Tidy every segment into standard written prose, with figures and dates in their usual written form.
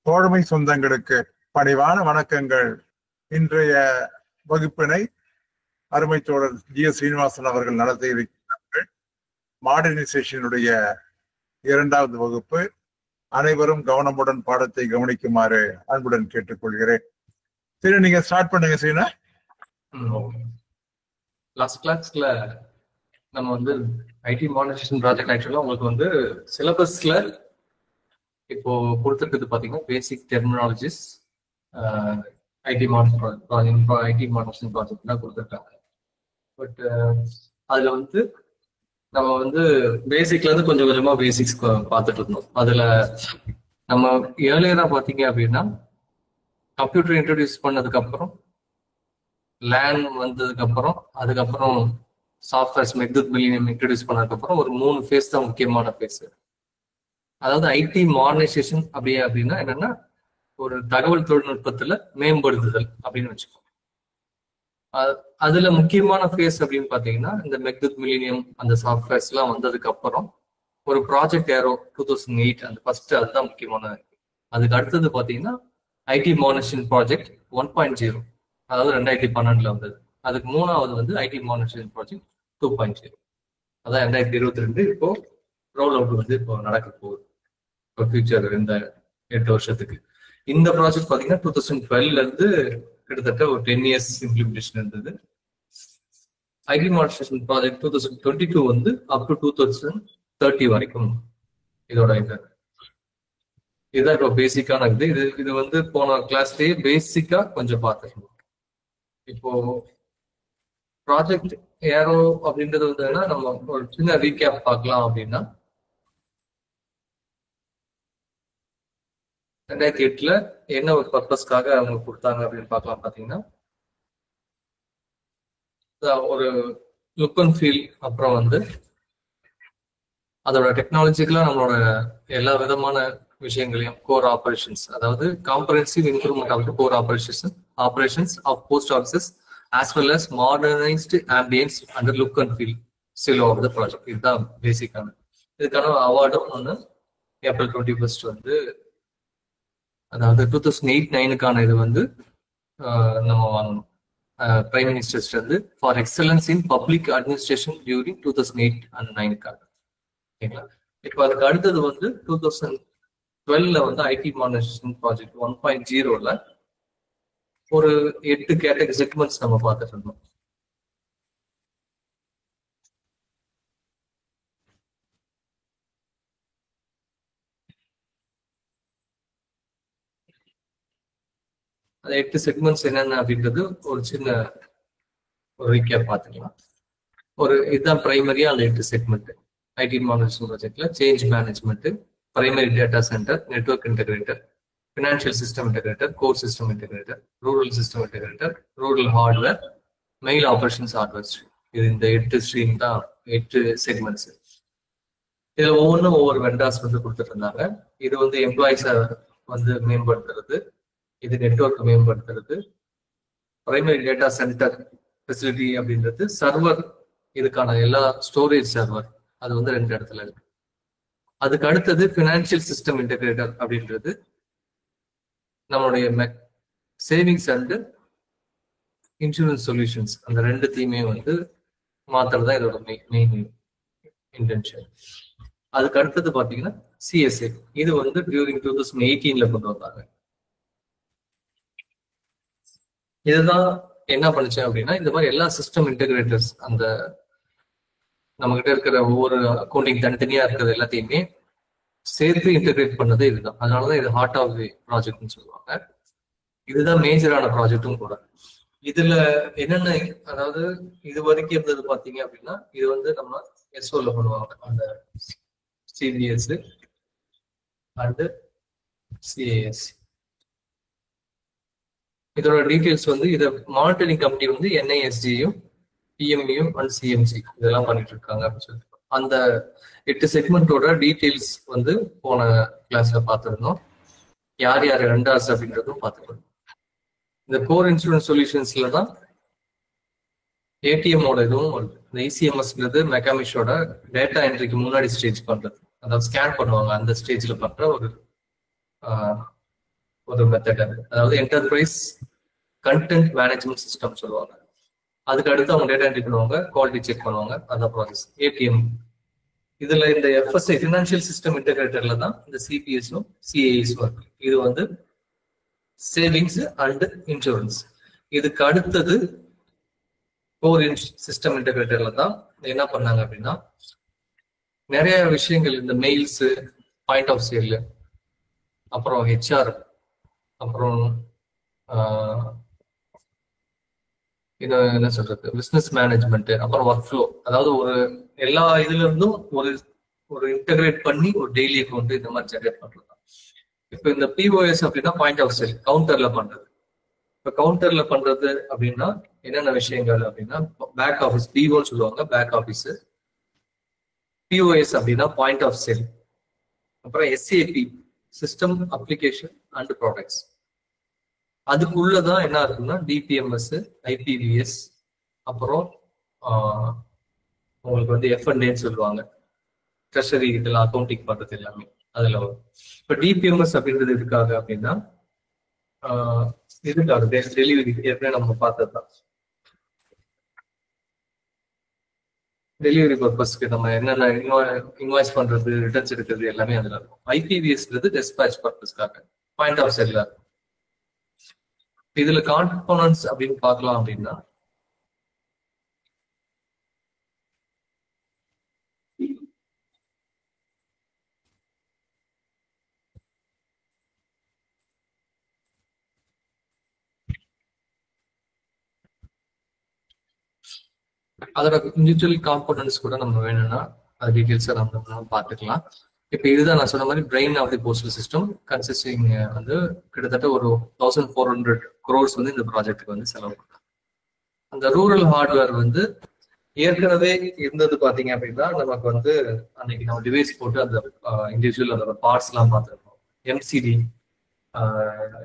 தோழமை சொந்தங்களுக்கு பணிவான வணக்கங்கள். இன்றைய வகுப்பினை அருமை தோழர் ஜி.எஸ். ஸ்ரீனிவாசன் அவர்கள் நடத்த இருக்கிறார்கள். மாடர்னைசேஷனுடைய 2வது வகுப்பு. அனைவரும் கவனமுடன் பாடத்தை கவனிக்குமாறு அன்புடன் கேட்டுக்கொள்கிறேன். சரி, நீங்க ஸ்டார்ட் பண்ணுங்க. சீனா, லாஸ்ட் கிளாஸ்ல நம்ம வந்து ஐடி மாடர்னைசேஷன் ப்ராஜெக்ட் ஆக்சுவலா உங்களுக்கு சிலபஸ்ல இப்போ கொடுத்துருக்குது பாத்தீங்கன்னா பேசிக் டெர்மினாலஜிஸ் ஐடி மாடர்னைசேஷன் ப்ராஜெக்ட் தான் கொடுத்துருக்காங்க. பட் அதுல நம்ம பேசிக்ல இருந்து கொஞ்சம் கொஞ்சமா பேசிக்ஸ் பார்த்துட்டு இருந்தோம். அதுல நம்ம ஏர்லியரா பாத்தீங்க அப்படின்னா கம்ப்யூட்டர் இன்ட்ரடியூஸ் பண்ணதுக்கு அப்புறம் லேன் வந்ததுக்கு அப்புறம் அதுக்கப்புறம் சாஃப்ட்வேர்ஸ் மெக்துத் மில்லினியம் இன்ட்ரடியூஸ் பண்ணதுக்கு அப்புறம் ஒரு 3 ஃபேஸ் தான் முக்கியமான ஃபேஸ். அதாவது ஐடி மாடர்னைசேஷன் அப்படின்னா என்னன்னா ஒரு தகவல் தொழில்நுட்பத்துல மேம்படுத்துதல் அப்படின்னு வச்சுக்கோங்க. அதுல முக்கியமான ஃபேஸ் அப்படின்னு பாத்தீங்கன்னா இந்த மெக்துத் மில்லினியம் அந்த சாஃப்ட்வேர்ஸ் எல்லாம் வந்ததுக்கு அப்புறம் ஒரு ப்ராஜெக்ட் ஏரோ 2008 அந்த ஃபர்ஸ்ட் அதுதான் முக்கியமான. அதுக்கு அடுத்தது பாத்தீங்கன்னா ஐடி மாடர்னைசேஷன் ப்ராஜெக்ட் 1.0, அதாவது 2012 வந்தது. அதுக்கு 3வது ஐடி மாடர்னைசேஷன் ப்ராஜெக்ட் 2.0, அதான் 2022 இப்போ ரோல் அவுட் இப்போ நடக்க போகுது இப்போ ஃபியூச்சர் இந்த 8 வருஷத்துக்கு. இந்த ப்ராஜெக்ட் பாத்தீங்கன்னா 2012 இருந்து கிட்டத்தட்ட ஒரு 10 இயர்ஸ் இம்ப்ளிமெண்டேஷன் இருந்தது. ID modernisation project 2022 up to 2030 வரைக்கும் இதோட இதுதான் இப்போ பேசிக்கான இது போன கிளாஸ்லயே பேசிக்கா கொஞ்சம் பார்த்துக்கணும். இப்போ ப்ராஜெக்ட் ஏரோ அப்படின்றது நம்ம ஒரு சின்ன ரீகேப் பார்க்கலாம். அப்படின்னா 2008 என்ன ஒரு பர்பஸ்க்காக அவங்க கொடுத்தாங்க அப்படின்னு பார்க்கலாம். பாத்தீங்கன்னா ஒரு லுக் அண்ட் ஃபீல், அப்புறம் அதோட டெக்னாலஜிக்கலா நம்மளோட எல்லா விதமான விஷயங்களையும் கோர் ஆபரேஷன்ஸ், அதாவது comprehensive improvement of core operations of post offices as well as modernised ambience and look and feel சிலோ ஆஃப் த ப்ராஜெக்ட். இதுதான் பேசிக்கான. இதுக்கான அவார்டும் ஏப்ரல் 21 அதாவது 2008-9க்கான இது நம்ம வாங்கணும் prime ministers for excellence in public administration during 2008 and 9க்காக. ஓகேங்களா? இப்போ அதுக்கு அடுத்தது 2012 ஐடி மாடர்னைசேஷன் ப்ராஜெக்ட் 1.0ல ஒரு 8 கேட்டகரி செக்மெண்ட்ஸ் நம்ம பார்த்துட்டு இருந்தோம். அந்த 8 செக்மெண்ட்ஸ் என்னென்ன அப்படின்றது ஒரு சின்ன ஒரு ரீகேப் பார்த்துக்கலாம். இதுதான் பிரைமரியா அந்த 8 செக்மெண்ட். ஐடி மாடர்னைசேஷன் ப்ராஜெக்ட்ல change management, primary data centre, network integrator, financial system integrator, core system integrator, rural system integrator, rural hardware, mail operations hardware. இது இந்த 8 ஸ்ட்ரீம் தான் 8 செக்மெண்ட்ஸ். இதுல ஒவ்வொன்றும் ஒவ்வொரு வெண்டார்ஸ் கொடுத்துட்டு இருந்தாங்க. இது எம்ப்ளாயிஸை மேம்படுத்துறது, இது நெட்வொர்க் மேம்படுத்துறது, பிரைமரி டேட்டா சென்டர் ஃபெசிலிட்டி அப்படின்றது, சர்வர், இதுக்கான எல்லா ஸ்டோரேஜ் சர்வர் அது 2 இடத்துல இருக்கு. அதுக்கு அடுத்தது ஃபினான்ஷியல் சிஸ்டம் இன்டகிரேட்டர் அப்படின்றது நம்மளுடைய சேவிங்ஸ் அண்ட் இன்சூரன்ஸ் சொல்யூஷன்ஸ் அந்த 2த்தையுமே மாத்துறதுதான் இதோட மெயின் இன்டென்ஷன். அதுக்கு அடுத்தது பாத்தீங்கன்னா சிஎஸ்ஏ, இது டியூரிங் 2018 கொண்டு வந்தாங்க. இதுதான் என்ன பண்ணுச்சு அப்படின்னா இந்த மாதிரி எல்லா சிஸ்டம் இன்டகிரேட்டர்ஸ் அந்த நம்ம கிட்ட இருக்கிற ஒவ்வொரு அக்கௌண்டிங் தனித்தனியா இருக்கிறது எல்லாத்தையுமே சேர்த்து இன்டகிரேட் பண்ணது இதுதான். அதனாலதான் இது ஹார்ட் ஆஃப் தி ப்ராஜெக்ட்னு சொல்லுவாங்க. இதுதான் மேஜரான ப்ராஜெக்டும் கூட. இதுல என்னென்ன, அதாவது இது வரைக்கும் இருந்தது பாத்தீங்க அப்படின்னா இது நம்ம எஸ்ஓல பண்ணுவாங்க, அந்த சிபிஎஸ் அண்ட் சிஏஎஸ். இதோட டீடைல்ஸ் இதை மானிட்டரிங் கமிட்டி என்ஐஎஸ்டியும் பிஎம்இயும் அண்ட் சிஎம்சி இதெல்லாம் பண்ணிட்டு இருக்காங்க அப்படின்னு சொல்லிட்டு அந்த 8 செக்மெண்டோட டீடைல்ஸ் போன கிளாஸ்ல பார்த்துருந்தோம். யார் யார் வெண்டார்ஸ் அப்படின்றதும் பார்த்துக்கணும். இந்த கோர் இன்சூரன்ஸ் சொல்யூஷன்ஸ்ல தான் ஏடிஎம்மோட இதுவும் வருது. இந்த இசிஎம்எஸ்ங்கிறது மெக்காமிஷோட டேட்டா என்ட்ரிக்கு முன்னாடி ஸ்டேஜ் பண்றது, அதாவது ஸ்கேன் பண்ணுவாங்க அந்த ஸ்டேஜ்ல பண்ற ஒரு ஒரு மெத்தட். அதாவது என்டர்பிரைஸ் கண்டென்ட் மேனேஜ்மெண்ட் சிஸ்டம் சொல்லுவாங்க. அதுக்கு அடுத்து அவங்க டேட்டா என்ட்ரி பண்ணுவாங்க, குவாலிட்டி செக் பண்ணுவாங்க, அதான் ப்ராசஸ். ஏடிஎம் இதுல இந்த எஃப்எஸ்ஐ ஃபினான்ஷியல் சிஸ்டம் இன்டெகிரேட்டர்ல தான் இந்த சிபிஎஸும் சிஏஎஸும் இருக்கு. இது வந்து சேவிங்ஸ் அண்ட் இன்சூரன்ஸ். இதுக்கு அடுத்தது கோர் சிஸ்டம் இன்டெகிரேட்டர்ல தான் என்ன பண்ணாங்க அப்படின்னா நிறைய விஷயங்கள், இந்த மெயில்ஸ், பாயிண்ட் ஆஃப் சேல், அப்புறம் ஹெச்ஆர், அப்புறம் என்ன சொல்றது, பிசினஸ் மேனேஜ்மெண்ட், அப்புறம் ஒர்க் ஃப்ளோ. அதாவது ஒரு எல்லா இதுல இருந்தும் ஒரு இன்டகிரேட் பண்ணி ஒரு டெய்லி அக்கௌண்ட் இந்த மாதிரி ஜெனரேட் பண்றது. இப்போ இந்த பிஓஎஸ் அப்படின்னா பாயிண்ட் ஆஃப் சேல் கவுண்டர்ல பண்றது. இப்போ கவுண்டர்ல பண்றது அப்படின்னா என்னென்ன விஷயங்கள் அப்படின்னா பேக் ஆஃபீஸ், பிஓன்னு சொல்லுவாங்க பேக் ஆஃபீஸ். பிஓஎஸ் அப்படின்னா பாயிண்ட் ஆஃப் சேல். அப்புறம் SAP system application and products. அதுக்குள்ளதான் என்ன இருக்குன்னா டிபிஎம்எஸ், ஐபிவிஎஸ், அப்புறம் உங்களுக்கு வந்து எஃப்என்ஏன்னு சொல்லுவாங்க, ட்ரெஷரி, இதெல்லாம் அக்கௌண்டிங் பண்றது எல்லாமே அதுல வரும். இப்ப டிபிஎம்எஸ் அப்படின்றது எதுக்காக அப்படின்னா இதுக்காக டெலிவரி, ஏற்கனவே நம்ம பார்த்ததுதான் டெலிவரி பர்பஸ்க்கு நம்ம என்னென்ன இன்வாய்ஸ் பண்றது, ரிட்டர்ன்ஸ் எடுக்கிறது எல்லாமே அதுல இருக்கும். ஐபிவிஎஸ்ன்றது டெஸ்பேச் பர்பஸ்க்காக, பாயிண்ட் ஆஃப் சேல்ல இருக்கும். இதுல காம்போனன்ட்ஸ் அப்படின்னு பார்க்கலாம் அப்படின்னா அதோட இண்டிவிஜுவல் காம்போனன்ட்ஸ் கூட நம்ம வேணும்னா அது டீடைல்ஸை நம்ம பார்த்துக்கலாம். இப்போ இதுதான் நான் சொன்ன மாதிரி brain of the postal system consisting வந்து கிட்டத்தட்ட ஒரு 1400 crores வந்து இந்த ப்ராஜெக்ட்டுக்கு வந்து செலவு பண்ணுறாங்க. அந்த ரூரல் ஹார்ட்வேர் வந்து ஏற்கனவே இருந்தது பார்த்தீங்க அப்படின்னா நமக்கு வந்து அன்னைக்கு நம்ம டிவைஸ் போட்டு அந்த இண்டிவிஜுவல் அதோட பார்ட்ஸ் எல்லாம் பார்த்துருக்கோம். எம்சிடி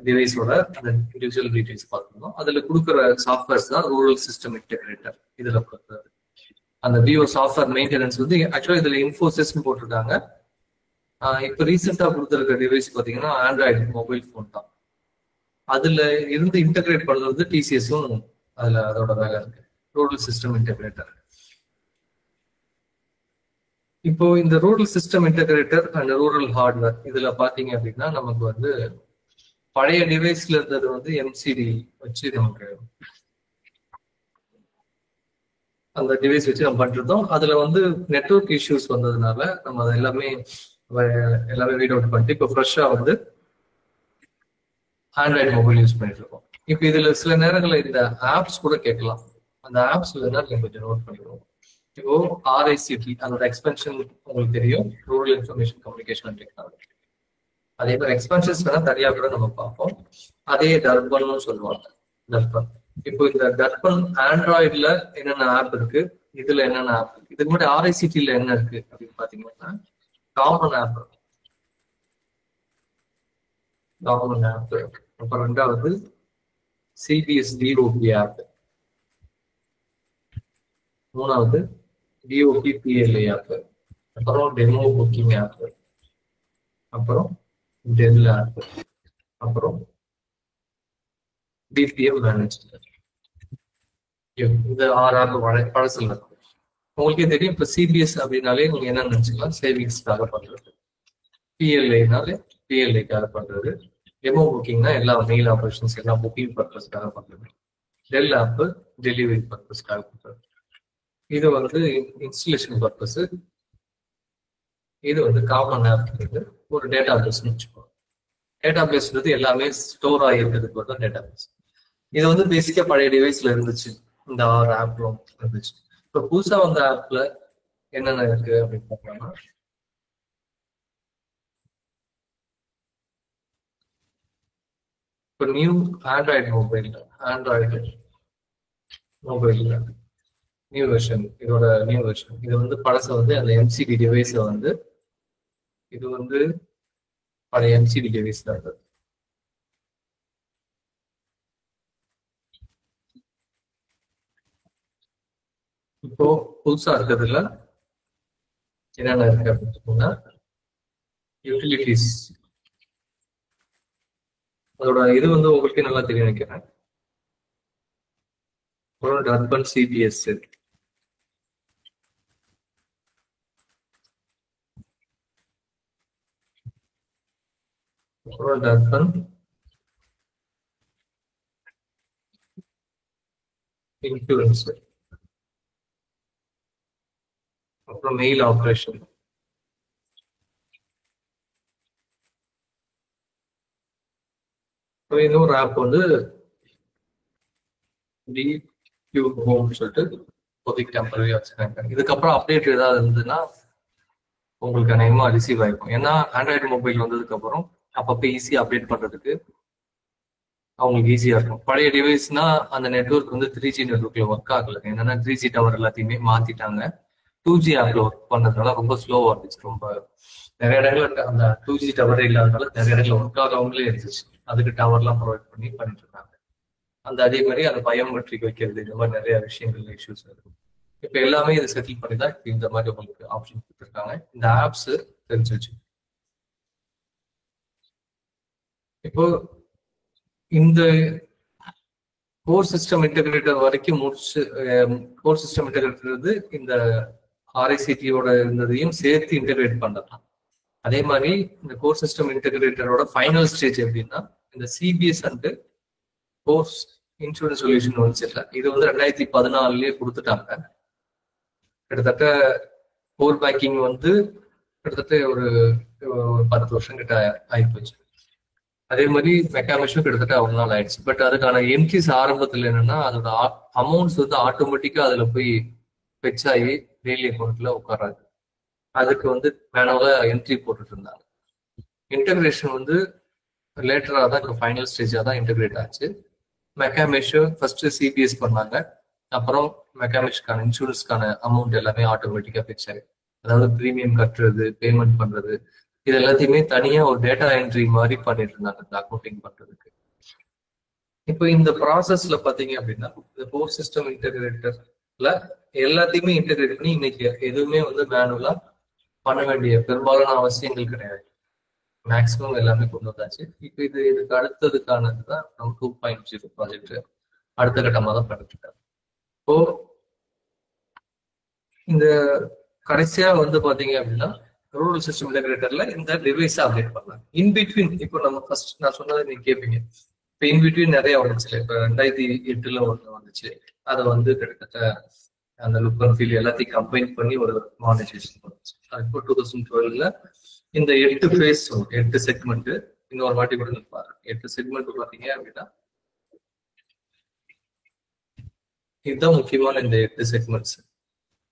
டிவைஸோட அந்த இண்டிவிஜுவல் டீடைல்ஸ் பார்த்துருந்தோம். அதுல கொடுக்குற சாஃப்ட்வேர்ஸ் தான் ரூரல் சிஸ்டம் இன்டெகிரேட்டர். இதுல கொடுக்குறது அந்த விவோ சாஃப்ட்வேர் மெயின்டெனன்ஸ் வந்து ஆக்சுவலா இதுல இன்ஃபோசிஸ்ன்னு போட்டிருக்காங்க. இப்போ ரீசெண்டா கொடுத்துருக்க டிவைஸ் பார்த்தீங்கன்னா ஆண்ட்ராய்டு மொபைல் ஃபோன் தான். அதுல இருந்து இன்டெகிரேட் பண்றது டிசிஎஸும் அதுல அதோட வேலை இருக்கு, ரூரல் சிஸ்டம் இன்டெகிரேட்டர். இப்போ இந்த rural system integrator and rural hardware இதுல பாத்தீங்க அப்படின்னா நமக்கு வந்து பழைய டிவைஸ்ல இருந்தது வந்து எம்சிடி வச்சு நமக்கு அந்த டிவைஸ் வச்சு நம்ம பண்ணிருந்தோம். அதுல வந்து நெட்வொர்க் இஷ்யூஸ் வந்ததுனால நம்ம அதை எல்லாமே ரீட் அவுட் பண்ணிட்டு இப்போ ஃப்ரெஷ்ஷா வந்து ஆண்ட்ராய்டு மொபைல் யூஸ் பண்ணிட்டு இருக்கோம். இப்போ இதுல சில நேரங்களில் இந்த ஆப்ஸ் கூட கேட்கலாம். அந்த ஆப்ஸ் நீங்க கொஞ்சம் நோட் பண்ணிடுவோம். இப்போ RICT அதோட எக்ஸ்பென்ஷன் உங்களுக்கு தெரியும், rural information communication and technology. அதே மாதிரி எக்ஸ்பென்ஷன்ஸ் வேணா தனியா கூட நம்ம பார்ப்போம். அதே டர்பன்னு சொல்லுவாங்க, டர்பன். இப்போ இந்த டர்பன் ஆண்ட்ராய்டுல என்னென்ன ஆப் இருக்கு, இதுல என்னென்ன ஆப் இருக்கு, இதுக்கு முன்னாடி RICTல என்ன இருக்கு அப்படின்னு பாத்தீங்கன்னா காமன் ஆப், அப்புறம் ரெண்டாவது CBS DOP ஆப், மூணாவது DOP PLA ஆப், அப்புறம் டெமோ புக்கிங் ஆப், அப்புறம் டெல் ஆப், அப்புறம் DPM மேனேஜ்மெண்ட். இந்த 6 ஆப் பழசுல இருக்கும். உங்களுக்கே தெரியும். இப்ப CBS அப்படின்னாலே நீங்க என்ன நினைச்சுக்கலாம், சேவிங்ஸ்க்காக பண்றது. PLAனாலே PLAக்காக பண்றது. டெமோ புக்கிங்னா எல்லா மெயில் ஆபரேஷன்ஸ் எல்லாம் புக்கிங் பர்பஸ்க்காக பண்றது. டெல் ஆப் டெலிவரி பர்பஸ்க்காக பண்றது. இது வந்து இன்ஸ்டலேஷன் பர்பஸ். இது வந்து காமன் ஆப், ஒரு டேட்டா பேஸ்ன்னு வச்சுக்கோங்க. டேட்டா பேஸ்ன்றது எல்லாமே ஸ்டோர் ஆகிருக்கிறதுக்கு ஒரு தான் டேட்டா பேஸ். இது வந்து பேசிக்கா பழைய டிவைஸ்ல இருந்துச்சு, இந்த 6 ஆப்லும் இருந்துச்சு. இப்போ புதுசா வந்த ஆப்ல என்னென்ன இருக்கு அப்படின்னு பார்த்தோம்னா இப்போ நியூ ஆண்ட்ராய்டு மொபைல்ல நியூ வெர்ஷன், இதோட நியூ வெர்ஷன். இது வந்து பழச வந்து அந்த MCD டிவைஸை வந்து இது வந்து பழைய MCD டிவைஸ் தான் இருக்கு. இப்போ புதுசா இருக்கிறதுல என்னென்ன இருக்கு அப்படின்னு யூட்டிலிட்டிஸ், அதோட இது வந்து உங்களுக்கே நல்லா தெரியும் நினைக்கிறேன். அப்புறம் டர்பன் சிபிஎஸ், அப்புறம் டர்பன் இன்சூரன்ஸ், அப்புறம் மெயில் ஆப்ரேஷன். இன்னொரு ஆப் வந்து ஹோம் சொல்லிட்டு இப்போதைக்கு டெம்பரரியா வச்சிருக்காங்க. இதுக்கப்புறம் அப்டேட் ஏதாவது இருந்ததுன்னா உங்களுக்கு அநேகமா ரிசீவ் ஆயிருக்கும். ஏன்னா ஆண்ட்ராய்டு மொபைல் வந்ததுக்கு அப்புறம் அப்பப்போ ஈஸியா அப்டேட் பண்றதுக்கு அவங்களுக்கு ஈஸியா இருக்கும். பழைய டிவைஸ்னா அந்த நெட்வொர்க் வந்து 3G நெட்வொர்க்ல ஒர்க் ஆகல. என்னன்னா 3G டவர் எல்லாத்தையுமே மாத்திட்டாங்க. 2G ஆப்ல ஒர்க் பண்ணதுனால ரொம்ப ஸ்லோவா இருந்துச்சு. ரொம்ப நிறைய இடங்கள்ல அந்த 2G டவரே இல்லாதனால நிறைய இடங்கள்ல ஒர்க் ஆகாமலே இருந்துச்சு. அதுக்கு டவர்லாம் ப்ரொவைட் பண்ணிட்டு இருக்காங்க. அந்த அதே மாதிரி அந்த பயோமெட்ரிக் வைக்கிறது, இந்த மாதிரி நிறைய விஷயங்கள்ல இஷ்யூஸ் இருக்கும். இப்ப எல்லாமே இதை செட்டில் பண்ணி தான் இப்ப இந்த மாதிரி உங்களுக்கு ஆப்ஷன் கொடுத்துருக்காங்க. இந்த ஆப்ஸ் தெரிஞ்சு வச்சு இப்போ இந்த கோர் சிஸ்டம் இன்டெகிரேட்டர் வரைக்கும் முடிச்சு, கோர் சிஸ்டம் இன்டெகிரேட்டர் இந்த RICTயோட இருந்ததையும் சேர்த்து இன்டெகிரேட் பண்ணலாம். அதே மாதிரி இந்த கோர் சிஸ்டம் இன்டெகிரேட்டரோட ஃபைனல் ஸ்டேஜ் எப்படின்னா இந்த CBS and cores insurance solution வந்துச்சுல, இது வந்து 2014லயே கொடுத்துட்டாங்க. கிட்டத்தட்ட கோர் பேங்கிங் வந்து கிட்டத்தட்ட ஒரு 10 வருஷம் கிட்ட ஆயிப்போச்சு. அதே மாதிரி மெக்கானிஷும் கிட்டத்தட்ட அவ்வளவு நாள் ஆயிடுச்சு. பட் அதுக்கான என்ட்ரிஸ் ஆரம்பத்துல என்னன்னா அதோட அமௌண்ட்ஸ் வந்து ஆட்டோமேட்டிக்கா அதுல போய் ஃபெச் ஆகி டெய்லி அக்கௌண்ட்ல உட்காராது. அதுக்கு வந்து மேனுவலா என்ட்ரி போட்டுட்டு இருந்தாங்க. இன்டகிரேஷன் வந்து லேட்டரா தான் இப்போ ஃபைனல் ஸ்டேஜா தான் இன்டகிரேட் ஆச்சு. மெக்கானிஷு ஃபர்ஸ்ட் சிபிஎஸ் பண்ணாங்க. அப்புறம் மெக்கானிக்ஸ்க்கான இன்சூரன்ஸ்க்கான அமௌண்ட் எல்லாமே ஆட்டோமேட்டிக்கா ஃபிக்ஸ் ஆயிடும். அதாவது ப்ரீமியம் கட்டுறது, பேமெண்ட் பண்றது, இது எல்லாத்தையுமே தனியா ஒரு டேட்டா என்ட்ரி மாதிரி பண்ணிட்டு இருந்தாங்க இந்த அக்கௌண்டிங் பண்றதுக்கு. இப்போ இந்த ப்ராசஸ்ல பாத்தீங்க அப்படின்னா இந்த கோர் சிஸ்டம் இன்டகிரேட்டர்ல எல்லாத்தையுமே இன்டகிரேட் பண்ணி இன்னைக்கு எதுவுமே வந்து மேனுவலா பண்ண வேண்டிய பெரும்பாலான அவசியங்கள் கிடையாது. மேக்சிமம் எல்லாமே கொண்டு வந்தாச்சு. இப்போ இதுக்கு அடுத்ததுக்கானதுதான் நம்ம 2.0 ப்ராஜெக்ட் அடுத்த கட்டமாக தான் பண்ணிட்டு. இப்போ இந்த கடைசியா வந்து பாத்தீங்க அப்படின்னா ரூரல் சிஸ்டம் இன்டகிரேட்டர்ல இந்த டிவைஸை அப்டேட் பண்ணலாம். இன்பிட்வீன் இப்போ நம்ம ஃபர்ஸ்ட் நான் சொன்னதை நீங்க கேட்பீங்க. இப்போ இன்பிட்வீன் நிறைய வந்துச்சு. இப்போ 2008 ஒன்று வந்துச்சு. அதை வந்து கிட்டத்தட்ட அந்த லுக் அண்ட் ஃபீல் எல்லாத்தையும் கம்பைன் பண்ணி ஒரு மானிட்டைசேஷன் பண்ணுச்சு. இப்போ 2012ல இந்த 8 ஃபேஸ் 8 செக்மெண்ட் இன்னொரு வாட்டி கூட பாருங்க. 8 செக்மெண்ட் பாத்தீங்க அப்படின்னா இதுதான் முக்கியமான இந்த 8 segments: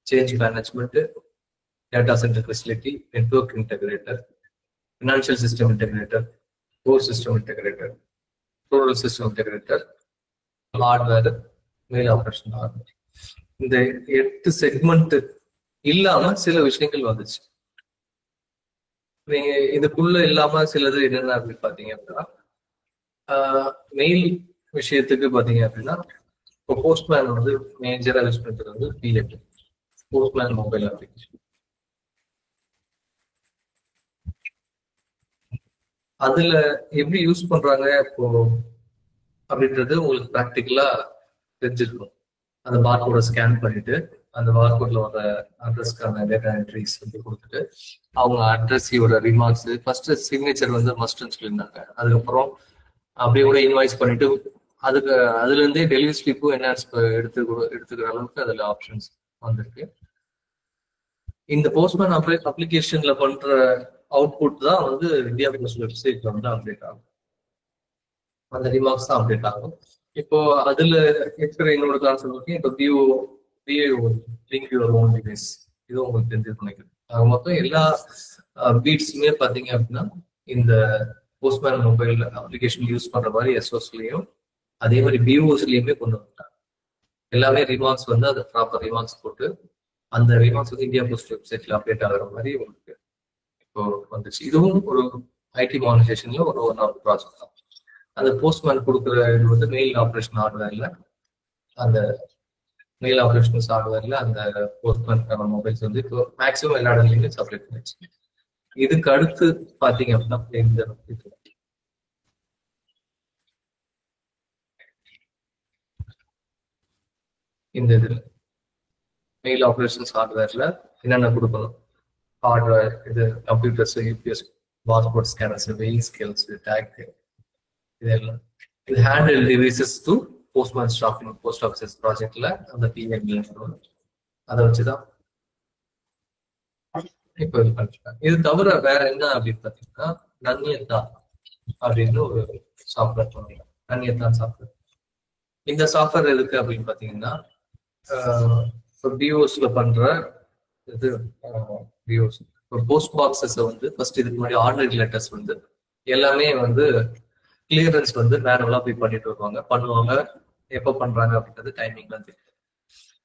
change management, data centre facility, network integrator, financial system integrator, core system integrator, rural system integrator, hardware, mail operation hardware. இந்த 8 செக்மெண்ட் இல்லாம சில விஷயங்கள் வந்துச்சு. நீங்க இதுக்குள்ள இல்லாம சிலது என்னென்ன அப்படின்னு பாத்தீங்க அப்படின்னா மெயில் விஷயத்துக்கு பாத்தீங்க அப்படின்னா இப்போ போஸ்ட்மேன் வந்து மேஜரா யூஸ் பண்றது வந்து PF, போஸ்ட்மேன் மொபைல் அப்ளிகேஷன். அதுல எப்படி யூஸ் பண்றாங்க இப்போ அப்படின்றது உங்களுக்கு ப்ராக்டிக்கலா தெரிஞ்சிருக்கும். அந்த பார்கோட ஸ்கேன் பண்ணிட்டு அந்த பார்கோட்ல வர அட்ரஸ்க்கான டேட்டா என்ட்ரிஸ் வந்து கொடுத்துட்டு அவங்க அட்ரஸியோட ரிமார்க்ஸ் ஃபர்ஸ்ட் சிக்னேச்சர் வந்து மஸ்ட்னு சொல்லியிருந்தாங்க. அப்படியே கூட இன்வாய்ஸ் பண்ணிட்டு அதுல இருந்தே டெலிவரி ஸ்லிப்பும் என்ஹான்ஸ் எடுத்துக்கிற அளவுக்கு அதுல ஆப்ஷன்ஸ் வந்திருக்கு. இந்த போஸ்ட்மேன் அப்ளிகேஷன்ல பண்ற அவுட்புட் தான் வந்து இந்தியா போஸ்ட் வெப்சைட்ல வந்து அப்டேட் ஆகும். அந்த ரிமார்க்ஸ் தான் அப்டேட் ஆகும். இப்போ அதுல இருக்கிற இன்னொரு கான்செப்ட் இப்போ லிங்க் யுவர் ஓன் டிவைஸ், இது உங்களுக்கு தெரிஞ்சு நினைக்கிறேன். மொத்தம் எல்லா பீட்ஸுமே பாத்தீங்க அப்படின்னா இந்த போஸ்ட்மேன் மொபைல் அப்ளிகேஷன் யூஸ் பண்ற மாதிரி SOSலயும் அதே மாதிரி BOSலயுமே கொண்டு வந்துட்டாங்க. எல்லாமே ரிமார்க்ஸ் வந்து அதை ப்ராப்பர் ரிமார்க்ஸ் போட்டு அந்த ரிமார்க்ஸ் வந்து இந்தியா போஸ்ட் வெப்சைட்ல அப்டேட் ஆகிற மாதிரி உங்களுக்கு இப்போ வந்துச்சு. இதுவும் ஒரு IT மானிட்டைசேஷன்ல ஒரு ப்ராஜெக்ட் தான். அந்த போஸ்ட்மேன் கொடுக்குற இது வந்து மெயில் ஆப்ரேஷன் ஹார்ட்வேர்ல, அந்த மெயில் ஆப்ரேஷன் ஹார்ட்வேர்ல அந்த போஸ்ட்மேன் மொபைல்ஸ் வந்து இப்போ மேக்ஸிமம் எல்லா இடத்துலையுமே சப்ளை பண்ணிச்சு. இதுக்கு அடுத்து பாத்தீங்க அப்படின்னா இந்த இந்த இதுல மெயில் ஆப்ரேஷன்ஸ் ஹார்ட்வேர்ல என்னென்ன கொடுக்கணும், ஹார்ட்வேர் இது computers, UPS, barcode scanners, weigh scales, tag, இதெல்லாம். இது handle devices to postman staff post office ப்ராஜெக்ட்ல அந்த பிஎம்இ அதை வச்சுதான் இப்போ இது பண்ணிருக்காங்க. இது தவிர வேற என்ன அப்படின்னு பாத்தீங்கன்னா நன்யதா அப்படின்னு ஒரு சாஃப்ட்வேர் பண்ணுறாங்க. நன்யதா சாஃப்ட்வேர். இந்த சாஃப்ட்வேர் எதுக்கு அப்படின்னு பாத்தீங்கன்னா பிஓஸ்ல பண்ற இது பிஓஸ் போஸ்ட் பாக்ஸஸ் வந்து ஃபர்ஸ்ட் இதுக்கு முன்னாடி ஆர்டினரி லெட்டர்ஸ் வந்து எல்லாமே வந்து கிளியரன்ஸ் வந்து மேனுவலா போய் பண்ணிட்டு வருவாங்க, பண்ணுவாங்க. எப்போ பண்றாங்க அப்படின்றது டைமிங்லாம் தெரியும்.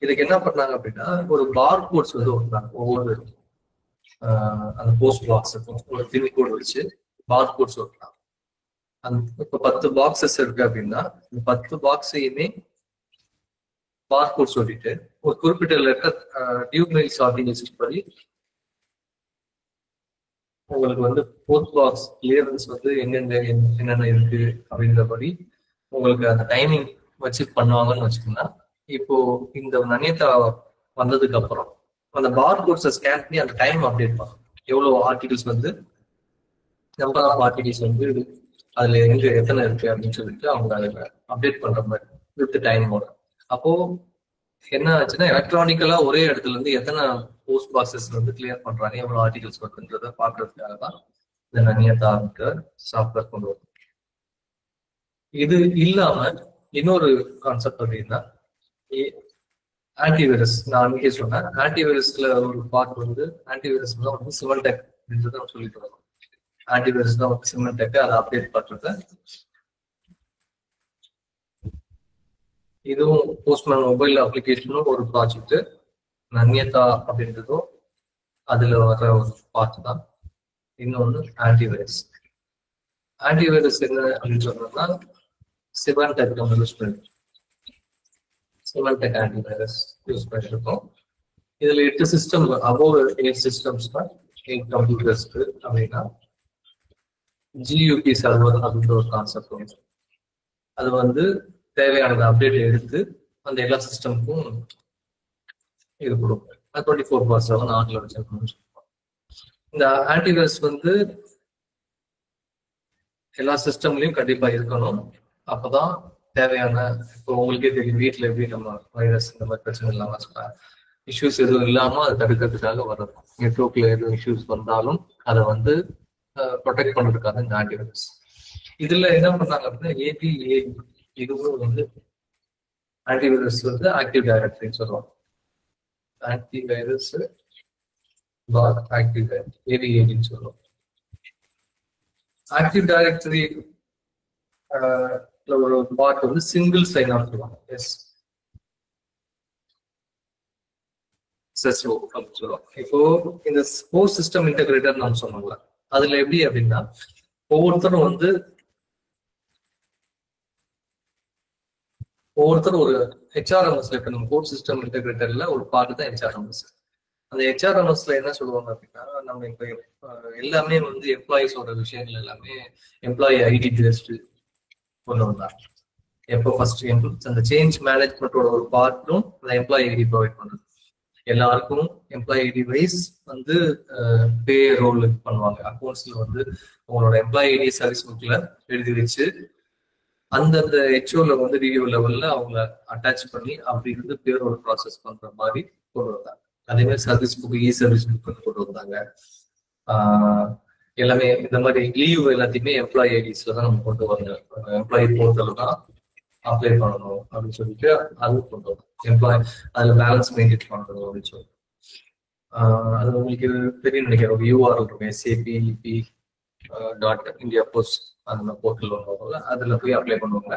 இதுக்கு என்ன பண்ணாங்க அப்படின்னா ஒரு பார் கோட்ஸ் வந்து ஓட்டுறாங்க. ஒவ்வொரு அந்த போஸ்ட் பாக்ஸுக்கும் ஒரு பின் கோட் வச்சு பார் கோட்ஸ் ஓட்டலாம். அந்த இப்போ 10 பாக்ஸஸ் இருக்கு அப்படின்னா இந்த 10 பாக்ஸையுமே பார் கோட்ஸ் ஓட்டிட்டு ஒரு குறிப்பிட்ட லெட்டர் டியூ மெயில்ஸ் ஆர்டினேஷன் படி உங்களுக்கு வந்து போஸ்ட் பாக்ஸ் கிளியரன்ஸ் வந்து என்னென்ன இருக்கு அப்படின்றபடி உங்களுக்கு அந்த டைமிங் வச்சு பண்ணுவாங்கன்னு வச்சுக்கோங்கன்னா, இப்போ இந்த நன்யதா வந்ததுக்கு அப்புறம் அந்த பார் கோட்ஸை ஸ்கேன் பண்ணி அந்த டைம் அப்டேட் பண்ணும். எவ்வளவு ஆர்டிகல்ஸ் வந்து நம்பர் ஆஃப் ஆர்டிகல்ஸ் வந்து அதுல எங்க எத்தனை இருக்கு அப்படின்னு சொல்லிட்டு அவங்க அதுல அப்டேட் பண்ற மாதிரி வித் டைமோட. அப்போ என்ன ஆச்சுன்னா எலக்ட்ரானிக்கலா ஒரே இடத்துல இருந்து எத்தனை போஸ்ட் பாக்ஸஸ் வந்து கிளியர் பண்றாங்க, எவ்வளவு ஆர்டிகல்ஸ் வருதுன்றத பாக்குறதுக்காக தான் இந்த நன்யதா சாஃப்ட்வேர் கொண்டு வரும். இது இல்லாம இன்னொரு கான்செப்ட் அப்படின்னா ஆன்டிவைரஸ். நான் அன்னைக்கே சொன்னேன், ஆன்டிவைரஸ்ல ஒரு பார்ட் வந்து ஆன்டிவைரஸ் தான் வந்து சிமெண்டெக் அப்படின்றத சொல்லிட்டு வரோம். ஆன்டிவைரஸ் தான் வந்து சிமெண்டெக், அதை அப்டேட் பண்றது. இதுவும் போஸ்ட்மேன் மொபைல் அப்ளிகேஷனும் ஒரு ப்ராஜெக்ட். நன்யதா அப்படின்றதும் அதுல வர ஒரு பார்ட் தான். இன்னொன்று ஆன்டிவைரஸ். ஆன்டிவைரஸ் என்ன அப்படின்னு சொன்னோம்னா சிமெண்டெக் நம்ம யூஸ் பண்ணிருக்கோம். சிமெண்டெக் ஆன்டிவைரஸ் யூஸ் பண்ணிருக்கோம். இதுல 8 சிஸ்டம், அபோவ் 8 சிஸ்டம்ஸ் தான் 8 கம்ப்யூட்டர்ஸ்க்கு அப்படின்னா ஜியூபி சர்வர் அப்படின்ற ஒரு கான்செப்ட் வந்து அது வந்து தேவையானது அப்டேட் எடுத்து அந்த எல்லா சிஸ்டமுக்கும் இது கொடுக்கும். 24/7 ஆன்ல வச்சிருக்கணும். இந்த ஆன்டிவைரஸ் வந்து எல்லா சிஸ்டம்லயும் கண்டிப்பா இருக்கணும். அப்பதான் தேவையான, இப்போ உங்களுக்கே தெரியும் வீட்டுல எப்படி நம்ம வைரஸ் இந்த மாதிரி பிரச்சனை இல்லாம இஷ்யூஸ் எதுவும் இல்லாம அதை தடுக்கிறதுக்காக வரும். நெட்வொர்க்ல எதுவும் இஷ்யூஸ் வந்தாலும் அதை வந்து ப்ரொடெக்ட் பண்றதுக்காக இந்த ஆன்டிவைரஸ். இதுல என்ன பண்ணாங்க அப்படின்னா ஏபிஏ, இதுவும் வந்து ஆன்டிவைரஸ் வந்து ஆக்டிவ் டைரக்டரின்னு சொல்லுவாங்க. ஆன்டிவைரஸ் ஆக்டிவ் டைரக்டரி ஏபிஏன்னு சொல்லுவோம். ஆக்டிவ் டைரக்டரி ஒரு பார்ட் வந்து சிங்கிள் சைன் ஆன் சொல்லுவாங்க. SSO அப்படின்னு சொல்லுவாங்க. இப்போ இந்த ஸ்போர்ட்ஸ் சிஸ்டம் இன்டகிரேட்டர் நான் சொன்னாங்களா, அதுல எப்படி அப்படின்னா ஒவ்வொருத்தரும் ஒரு ஹெச்ஆர்எம்எஸ்ல இப்ப நம்ம கோர் சிஸ்டம் இன்டகிரேட்டர்ல ஒரு பார்ட் தான் ஹெச்ஆர்எம்எஸ். அந்த ஹெச்ஆர்எம்எஸ்ல என்ன சொல்லுவாங்க அப்படின்னா நம்ம இப்ப எல்லாமே வந்து எம்ப்ளாயிஸோட விஷயங்கள் எல்லாமே எம்ப்ளாயி ஐடி பேஸ்டு கொண்டு வந்தாங்க. எப்போ ஃபர்ஸ்ட் அந்த சேஞ்ச் மேனேஜ்மெண்டோட ஒரு பார்ட்டும் அந்த எம்ப்ளாயி ஐடி ப்ரொவைட் பண்றது. எல்லாருக்கும் எம்ப்ளாயி ஐடி வைஸ் வந்து பே ரோல் பண்ணுவாங்க. அக்கௌண்ட்ஸ்ல வந்து உங்களோட எம்ப்ளாயி ஐடி சர்வீஸ் புக்ல எழுதி வச்சு அந்தந்த ஹெச்ஓல வந்து ரிவ்யூ லெவல்ல அவங்க அட்டாச் பண்ணி அப்படி இருந்து பே ரோல் ப்ராசஸ் பண்ற மாதிரி கொண்டு வந்தாங்க. அதே மாதிரி சர்வீஸ் புக், சர்வீஸ் புக் கொண்டு வந்தாங்க. எல்லாமே இந்த மாதிரி லீவ் எல்லாத்தையுமே எம்ப்ளாயி ஐடிஸ்ல தான் நம்ம கொண்டு வரணும். எம்ப்ளாயி போர்ட்டல் தான் அப்ளை பண்ணணும் அப்படின்னு சொல்லிட்டு அது கொண்டு வரணும். எம்ப்ளாயி அதுல பேலன்ஸ் மெயின்டைன் பண்ணணும் அப்படின்னு சொல்லி அது உங்களுக்கு தெரியும் நினைக்கிறேன். ஒரு யூஆர்எல் இருக்கும், SAPEP.India Post அந்த போர்ட்டல் வருவாங்கல்ல, அதுல போய் அப்ளை பண்ணுவாங்க.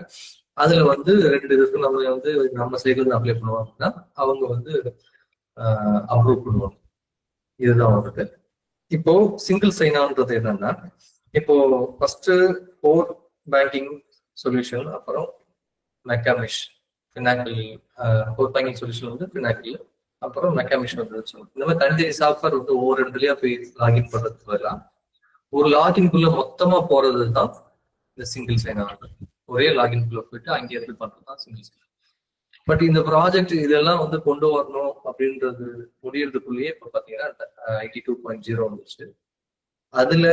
அதுல வந்து 2 இதுக்கு நம்ம வந்து நம்ம சைட்ல இருந்து அப்ளை பண்ணுவோம் அப்படின்னா அவங்க வந்து அப்ரூவ் பண்ணுவாங்க. இதுதான் வந்துட்டு இப்போ சிங்கிள் சைன் ஆன்றது என்னன்னா, இப்போ ஃபர்ஸ்ட் கோர் பேங்கிங் சொல்யூஷன், அப்புறம் மெக்காமிஷ் பினாக்கிள். கோர் பேங்கிங் சொல்யூஷன் வந்து பினாக்கிள், அப்புறம் மெக்காமிஷ் வந்து இந்த மாதிரி தனித்தனி சாஃப்ட்வேர் வந்து ஒவ்வொரு இடத்துலயா போய் லாகின் பண்றதுக்கு பதிலாக ஒரு லாகின்குள்ள மொத்தமா போறது தான் இந்த சிங்கிள் சைன் ஆன். ஒரே லாகின்குள்ள போயிட்டு அங்கே இருந்து பண்றது தான் சிங்கிள் சைன். பட் இந்த ப்ராஜெக்ட் இதெல்லாம் வந்து கொண்டு வரணும் அப்படின்றது முடியறதுக்குள்ளேயே இப்ப பாத்தீங்கன்னா ஐடி 2.0 வந்துச்சு. அதுல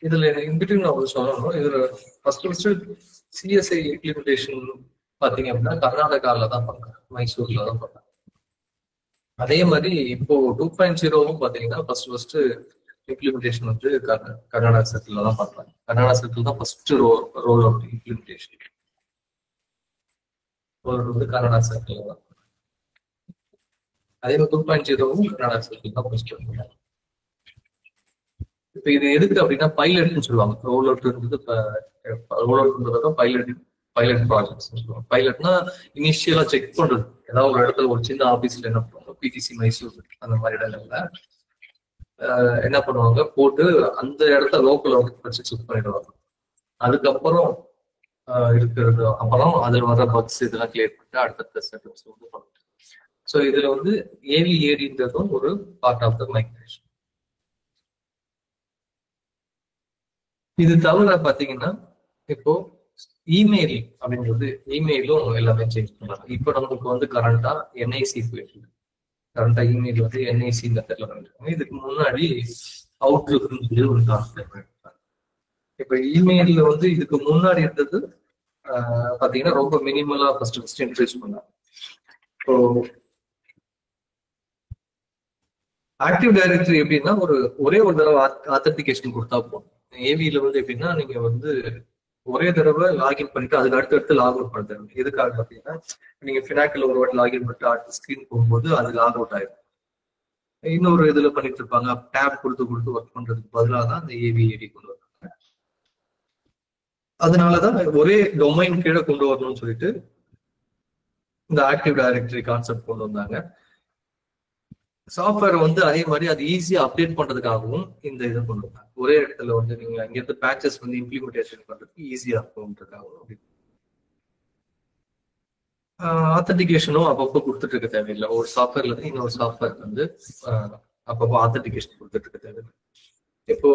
இதுல இன்பிட்வீன் நான் ஒரு சொல்லணும். இதுல ஃபர்ஸ்ட் சிஎஸ்ஐ இம்ப்ளிமெண்டேஷன் பாத்தீங்க அப்படின்னா கர்நாடகால தான் பண்ணாங்க, மைசூர்ல தான் பண்ணாங்க. அதே மாதிரி இப்போ 2.0வும் பாத்தீங்கன்னா ஃபர்ஸ்ட் இம்ப்ளிமெண்டேஷன் வந்து கர்நாடகா சர்க்கிள் தான் பண்றாங்க. கர்நாடகா சர்க்கிள் தான் ஃபர்ஸ்ட் ரோல் அவுட் இம்ப்ளிமெண்டேஷன் வந்து கர்நாடகா சர்க்கிள் தான். அதே மாதிரி 2.0வும் கர்நாடகா சர்க்கிள் தான் ஃபர்ஸ்ட் பண்ணுறாங்க. இப்ப இது எதுக்கு அப்படின்னா பைலட்னு சொல்லுவாங்க. ரோல் அவுட்ன்றது ரோல் அவுட்ன்றதும் பைலட் ப்ராஜெக்ட்ஸ் சொல்லுவாங்க. பைலட்னா இனிஷியலா செக் பண்றது. ஏதாவது ஒரு இடத்துல ஒரு சின்ன ஆபீஸ்ல என்ன பண்ணுவாங்க, பிடிசி மைசூர் அந்த மாதிரி இடங்கள்ல என்ன பண்ணுவாங்க, போட்டு அந்த இடத்த லோக்கல் வச்சு செக் பண்ணிடுவாங்க. அதுக்கப்புறம் இருக்கிறது அப்புறம் அதுல வர பக்ஸ் இதெல்லாம் கிளியர் பண்ணிட்டு அடுத்த செட்டப்ஸ் வந்து பண்ணுவாங்க. ஸோ இதுல வந்து ஏவிஏடின்றதும் ஒரு பார்ட் ஆஃப் த மைக்ரேஷன். இது தவிர பாத்தீங்கன்னா இப்போ இமெயில் அப்படின்றது, இமெயிலும் எல்லாமே சேஞ்ச் பண்ணலாம். இப்போ நமக்கு வந்து கரண்டா என்ஐசி போயிட்டு கரண்டா இமெயில் வந்து என்ஐசி மெத்தட்ல பண்ணிருக்காங்க. இதுக்கு முன்னாடி அவுட்லுக்னு சொல்லி ஒரு கான்செப்ட் பண்ணிருக்காங்க. இப்ப இமெயில்ல வந்து இதுக்கு முன்னாடி இருந்தது பாத்தீங்கன்னா ரொம்ப மினிமலா ஃபர்ஸ்ட் இன்ட்ரடியூஸ் பண்ணாங்க. இப்போ ஆக்டிவ் டைரக்டரி எப்படின்னா ஒரே ஒரு தடவை ஆத்தன்டிகேஷன் கொடுத்தா போதும். ஏவியில வந்து எப்படின்னா நீங்க வந்து ஒரே தடவை லாகின் பண்ணிட்டு அதுக்கு அடுத்தடுத்து லாக் அவுட் பண்ணுறது. எதுக்காக பார்த்தீங்கன்னா நீங்க ஃபினாக்கில் ஒரு வாட்டி லாகின் பண்ணிட்டு அடுத்த ஸ்கிரீன் போகும்போது அது லாக் அவுட் ஆயிடும். இன்னொரு இதுல பண்ணிட்டு இருப்பாங்க, டேப் கொடுத்து ஒர்க் பண்றதுக்கு பதிலாக தான் அந்த ஏவிஏடி கொண்டு வராங்க. அதனாலதான் ஒரே டொமைன் கீழே கொண்டு வரணும்னு சொல்லிட்டு இந்த ஆக்டிவ் டைரக்டரி கான்செப்ட் கொண்டு வந்தாங்க. சாஃப்ட்வேர் வந்து அதே மாதிரி அது ஈஸியா அப்டேட் பண்றதுக்காகவும் இந்த இதை கொண்டு வந்தாங்க. ஒரே இடத்துல வந்து நீங்க அங்கிருந்து பேட்சஸ் வந்து இம்ப்ளிமெண்டேஷன் பண்றதுக்கு ஈஸியா இருக்கும்ன்றதுக்காகவும். ஆத்தன்டிகேஷனும் அப்பப்போ கொடுத்துட்டு இருக்க தேவையில்லை. ஒரு சாஃப்ட்வேர்ல இருந்து இன்னொரு சாஃப்ட்வேர் வந்து அப்பப்போ ஆத்தன்டிகேஷன் கொடுத்துட்டு இருக்க தேவையில்லை. இப்போ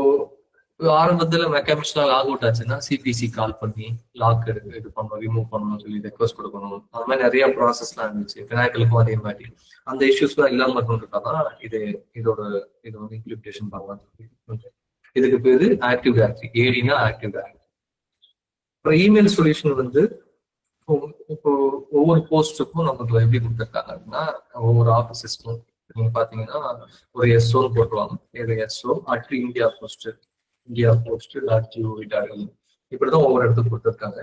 ஆரம்பத்துல மெக்கானிக்ஸ்லாம் லாக் அவுட் ஆச்சுன்னா சிபிசி கால் பண்ணி லாக் இது பண்ணணும், ரிமூவ் பண்ணணும்னு சொல்லி ரெக்வஸ்ட் கொடுக்கணும். அந்த மாதிரி நிறைய ப்ராசஸ்லாம் இருந்துச்சு. ஃபினாக்கிலுக்கும் அதே மாதிரி அந்த இஷ்யூஸ்லாம் இல்லாம இருக்கணுன்றதான் இது வந்து இம்ப்ளிமெண்டேஷன் பண்ணலாம். இதுக்கு பேரு ஆக்டிவ் டைரக்டரி, ஏடினா ஆக்டிவ் டைரக்டரி. அப்புறம் இமெயில் சொல்யூஷன் வந்து இப்போ ஒவ்வொரு போஸ்ட்டுக்கும் நமக்கு எப்படி கொடுத்துருக்காங்க அப்படின்னா ஒவ்வொரு ஆஃபீஸஸ்க்கும் நீங்க பாத்தீங்கன்னா ஒரு எஸ்ஓன்னு போட்டுருவாங்க. எஸ்ஓ @India Post இப்படிதான் ஒவ்வொரு இடத்துக்கு கொடுத்துருக்காங்க.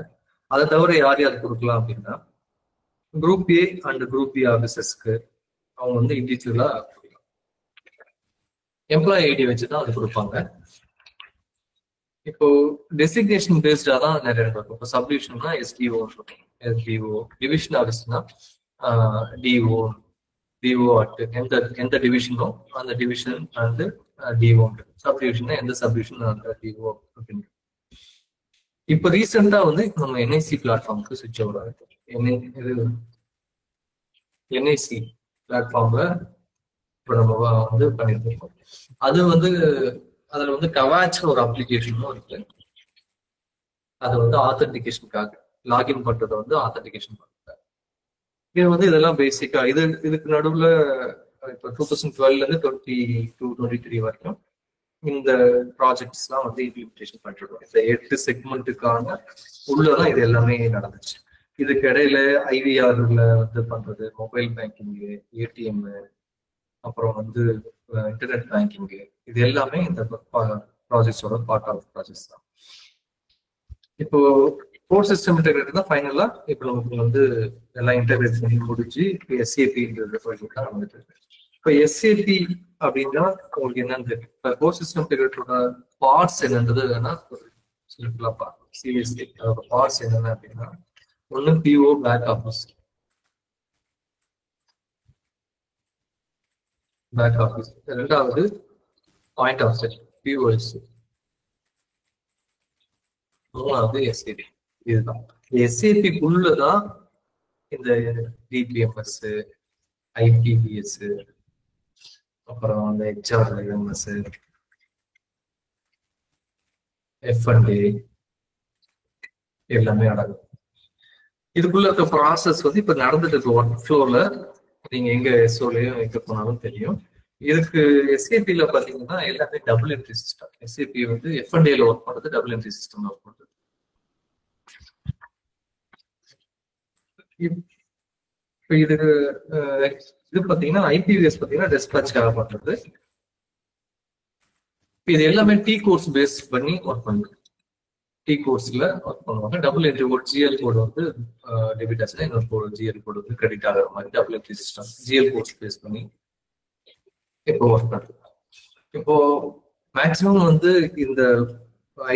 அதை தவிர யார் கொடுக்கலாம் அப்படின்னா group A and group B ஆஃபீஸஸ்க்கு அவங்க வந்து இண்டிவிஜுவலா கொடுக்கலாம். எம்ப்ளாயி ஐடி வச்சுதான் அது கொடுப்பாங்க. இப்போ டெசிக்னேஷன் பேஸ்டா தான் நிறைய இருக்கும். இப்போ சப்டிவிஷன்னா எஸ்டிஓ, டிவிஷன் ஆஃபீஸ்னா டிஓ எந்த டிவிஷனோ அந்த டிவிஷன் வந்து டிஓ, சப்டிவிஷன் எந்த சப்டிவிஷன் அந்த டிஓ அப்படின்னு. இப்போ ரீசெண்டா வந்து நம்ம என்ஐசி பிளாட்ஃபார்முக்கு சுவிட்ச் ஓவர் ஆகிட்டோம். என்ஐசி பிளாட்ஃபார்ம்ல இப்போ நம்ம வந்து பண்ணிட்டு இருக்கோம். அது வந்து அதுல வந்து கவாச் ஒரு அப்ளிகேஷனும் இருக்கு. அது வந்து ஆத்தன்டிகேஷனுக்காக லாகின் பண்றதை வந்து ஆத்தன்டிகேஷன் பண்றாங்க. இது வந்து இதெல்லாம் பேசிக்கா இதுக்கு நடுவுல இப்போ 2012ல இருந்து 2022-23 வரைக்கும் இந்த ப்ராஜெக்ட்ஸ் எல்லாம் வந்து இம்ப்ளிமெண்டேஷன் பண்ணிருக்கோம். இந்த 8 செக்மெண்ட்டுக்கான உள்ளதான் இது எல்லாமே நடந்துச்சு. இதுக்கு இடையில ஐவிஆர்ல வந்து பண்றது, மொபைல் பேங்கிங், ஏடிஎம், அப்புறம் வந்து இன்டர்நெட் பேங்கிங், இது எல்லாமே இந்த ப்ராஜெக்ட்ஸோட பார்ட் ஆஃப் ப்ராஜெக்ட்ஸ் தான். இப்போ கோர் சிஸ்டம் இன்டெகிரேட்டர் தான் ஃபைனலா இப்போ நமக்கு வந்து எல்லாம் இன்டெகிரேட் பண்ணி முடிஞ்சு எஸ்ஏபின்றது ப்ராஜெக்ட் தான் வந்துட்டு இருக்கு. இப்போ எஸ்ஏபி அப்படின்னா உங்களுக்கு என்னன்னு தெரியும். இப்போ கோர் சிஸ்டம் இன்டெகிரேட்டரோட பார்ட்ஸ் என்னன்றது வேணா சிம்பிளா பார்க்கலாம். சீரியஸ்லி அதோட பார்ட்ஸ் என்னென்ன அப்படின்னா ஒன்று பிஓ பேக் ஆஃபீஸ், ரெண்டாவது பாயிண்ட் ஆஃப் சேல் பிஓஎஸ், மூணாவது எஸ்ஏபி. இதுதான் எஸ்ஏபிக்குள்ளதான் இந்த டிபிஎம்எஸ், ஐபிபிஎஸ், அப்புறம் அந்த ஹெச்ஆர்எம்எஸ், எஃப்என்டி எல்லாமே அடங்கும். இதுக்குள்ள இருக்க ப்ராசஸ் வந்து இப்ப நடந்துட்டு இருக்கு ஒர்க் ஃப்ளோர்ல. நீங்க எங்க எஸ்ஓலயோ எங்க போனாலும் தெரியும். இதுக்கு எஸ்ஏபில பாத்தீங்கன்னா எல்லாமே டபுள் என்ட்ரி சிஸ்டம். எஸ்ஏபி வந்து F&Aல ஒர்க் பண்றது, டபுள் என்ட்ரி சிஸ்டம் ஒர்க் பண்றது. இப்போ இது பாத்தீங்கன்னா ஐபிவிஎஸ் பாத்தீங்கன்னா டெஸ்பாட்ச்காக பண்றது. இது எல்லாமே டி கோர்ஸ் பேஸ் பண்ணி ஒர்க் பண்ணுது. டி கோர்ஸ்ல ஒர்க் பண்ணுவாங்க. டபுள் என்ட்ரி ஒரு ஜிஎல் கோடு வந்து டெபிட் ஆச்சுன்னா இன்னொரு ஜிஎல் கோடு வந்து கிரெடிட் ஆகிற மாதிரி double entry system GL course base பண்ணி இப்போ ஒர்க் பண்ணுது. இப்போ மேக்சிமம் வந்து இந்த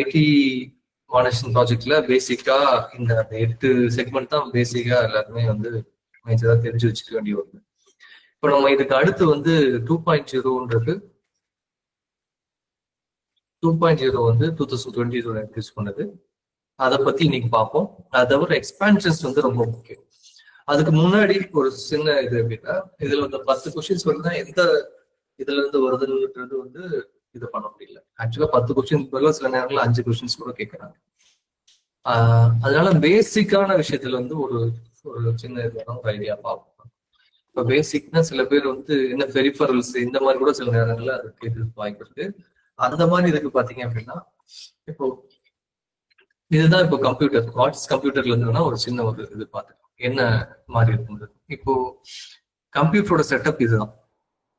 ஐடி மாடர்னேஷன் ப்ராஜெக்ட்ல பேசிக்கா இந்த 8 செக்மெண்ட் தான் பேசிக்கா எல்லாருமே வந்து மேஜரா தெரிஞ்சு வச்சுக்க வேண்டிய ஒன்று. இப்போ நம்ம இதுக்கு அடுத்து வந்து 2.0ன்றது 2.0 வந்து 2022 இன்ட்ரடியூஸ் பண்ணது. அதை பத்தி இன்னைக்கு பார்ப்போம். அதை தவிர எக்ஸ்பான்ஷன்ஸ் வந்து ரொம்ப முக்கியம். அதுக்கு முன்னாடி ஒரு சின்ன இது அப்படின்னா, இதுல வந்து 10 கொஸ்டின்ஸ் வருதுன்னா எந்த இதுல இருந்து வருதுன்றது வந்து இது பண்ண முடியல. ஆக்சுவலா 10 கொஸ்டின்ஸ் பதிலா சில நேரங்களில் 5 கொஸ்டின்ஸ் கூட கேட்கறாங்க. அதனால பேசிக்கான விஷயத்துல வந்து ஒரு சின்ன இதுதான் ஒரு ஐடியா பார்ப்போம். இப்போ பேசிக்னா சில பேர் வந்து என்ன பெரிஃபரல்ஸ் இந்த மாதிரி கூட சில நேரங்கள்ல அது கேட்கறதுக்கு வாய்ப்பு இருக்கு. அந்த மாதிரி இதுக்கு பாத்தீங்க அப்படின்னா, இப்போ இதுதான் இப்போ கம்ப்யூட்டர் வாட்ஸ் கம்ப்யூட்டர்ல இருந்ததுன்னா ஒரு சின்ன ஒரு இது பார்த்துக்கலாம் என்ன மாதிரி இருக்கும். இப்போ கம்ப்யூட்டரோட செட்டப் இதுதான்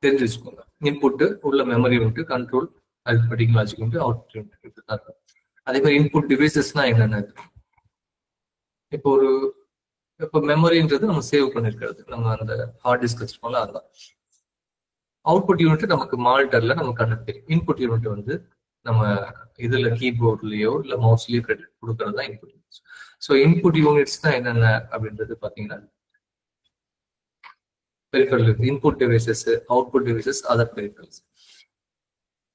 தெரிஞ்சு வச்சுக்கோங்க. இன்புட்டு உள்ள memory unit, control, arithmetic logic unit, output unit இதுதான். அதே மாதிரி இன்புட் டிவைசஸ்னா என்னென்ன? இப்போ மெமரின்றது நம்ம சேவ் பண்ணிருக்கிறது, நம்ம அந்த ஹார்ட் டிஸ்க் வச்சிருக்கோம்ல அதுதான். அவுட்புட் யூனிட் நமக்கு மானிட்டர்ல நமக்கு கண்ணு தெரியும். இன்புட் யூனிட் வந்து நம்ம இதுல கீபோர்ட்லயோ இல்ல மவுஸ்லயோ கொடுக்கறது தான் input units. So input units தான் என்னென்ன அப்படின்றது பாத்தீங்கன்னா peripheral input devices, output devices, other peripherals.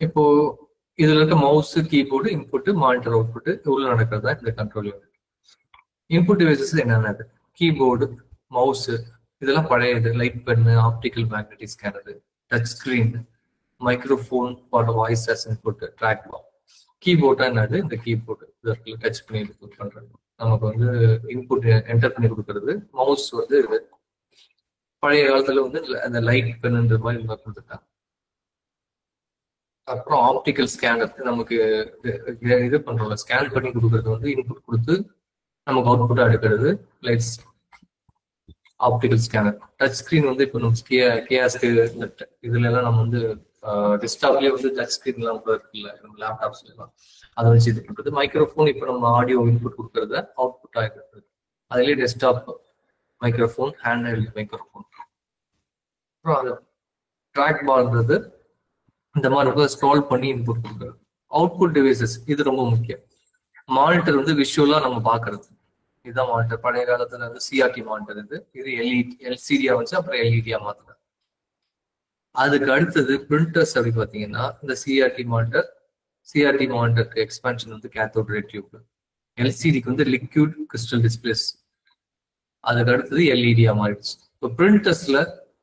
இப்போ இதுல இருக்க mouse, keyboard, input, monitor, output உள்ள நடக்கிறது தான் இந்த கண்ட்ரோல் யூனிட். இன்புட் டிவைசஸ் என்னென்னது? கீபோர்டு, மவுஸ், இதெல்லாம் பழையது. Light pen, optical magnetic scanner, touch screen, microphone for voice as input, track ball. கீபோர்டா என்னது? இந்த கீபோர்டு இதற்கு டச் பண்ணி பண்றது, நமக்கு வந்து இன்புட் என்டர் பண்ணி கொடுக்கறது. மவுஸ் வந்து பழைய காலத்துல வந்து அந்த லைட் பென்ன்ற மாதிரி கொடுத்துருக்காங்க. அப்புறம் ஆப்டிக்கல் ஸ்கேனர், நமக்கு இது பண்றோம்ல, ஸ்கேன் பண்ணி கொடுக்கறது வந்து இன்புட் கொடுத்து நமக்கு அவுட்புட் எடுக்கிறது lights, optical scanner. Touch screen வந்து இப்போ நம்ம கேஎஸ்கே இதுல எல்லாம் நம்ம வந்து டெஸ்க்டாப்லயே வந்து டச் ஸ்கிரீன் எல்லாம் இருக்குல்ல, நம்ம லேப்டாப்ஸ்ல எல்லாம் அதை வச்சு இது பண்றது. மைக்ரோஃபோன் இப்போ நம்ம ஆடியோ இன்புட் கொடுக்கறத அவுட்புட் ஆகிருக்கிறது. அதுலேயே desktop microphone, hand held microphone. அப்புறம் அது ட்ராக் பால்ன்றது இந்த மாதிரி ஸ்க்ரால் பண்ணி இன்புட் கொடுக்குறது. அவுட்புட் டிவைசஸ் இது ரொம்ப முக்கியம். மானிட்டர் வந்து விஷுவலா நம்ம பாக்குறது, இதுதான் மானிட்டர். பழைய காலத்துல வந்து சிஆர்டி மானிட்டர் இது எல்சிடியா வச்சு அப்புறம் எல்இடியா மாத்துறது. அதுக்கு அடுத்தது பிரிண்டர்ஸ் அப்படி பாத்தீங்கன்னா இந்த சிஆர்டி மானிட்டருக்கு எக்ஸ்பான்ஷன் வந்து கேத்தோட் ரே டியூப். எல்சிடிக்கு வந்து லிக்விட் கிறிஸ்டல் டிஸ்பிளேஸ். அதுக்கு அடுத்தது எல்இடியா மாறிடுச்சு. இப்போ பிரிண்டர்ஸ்ல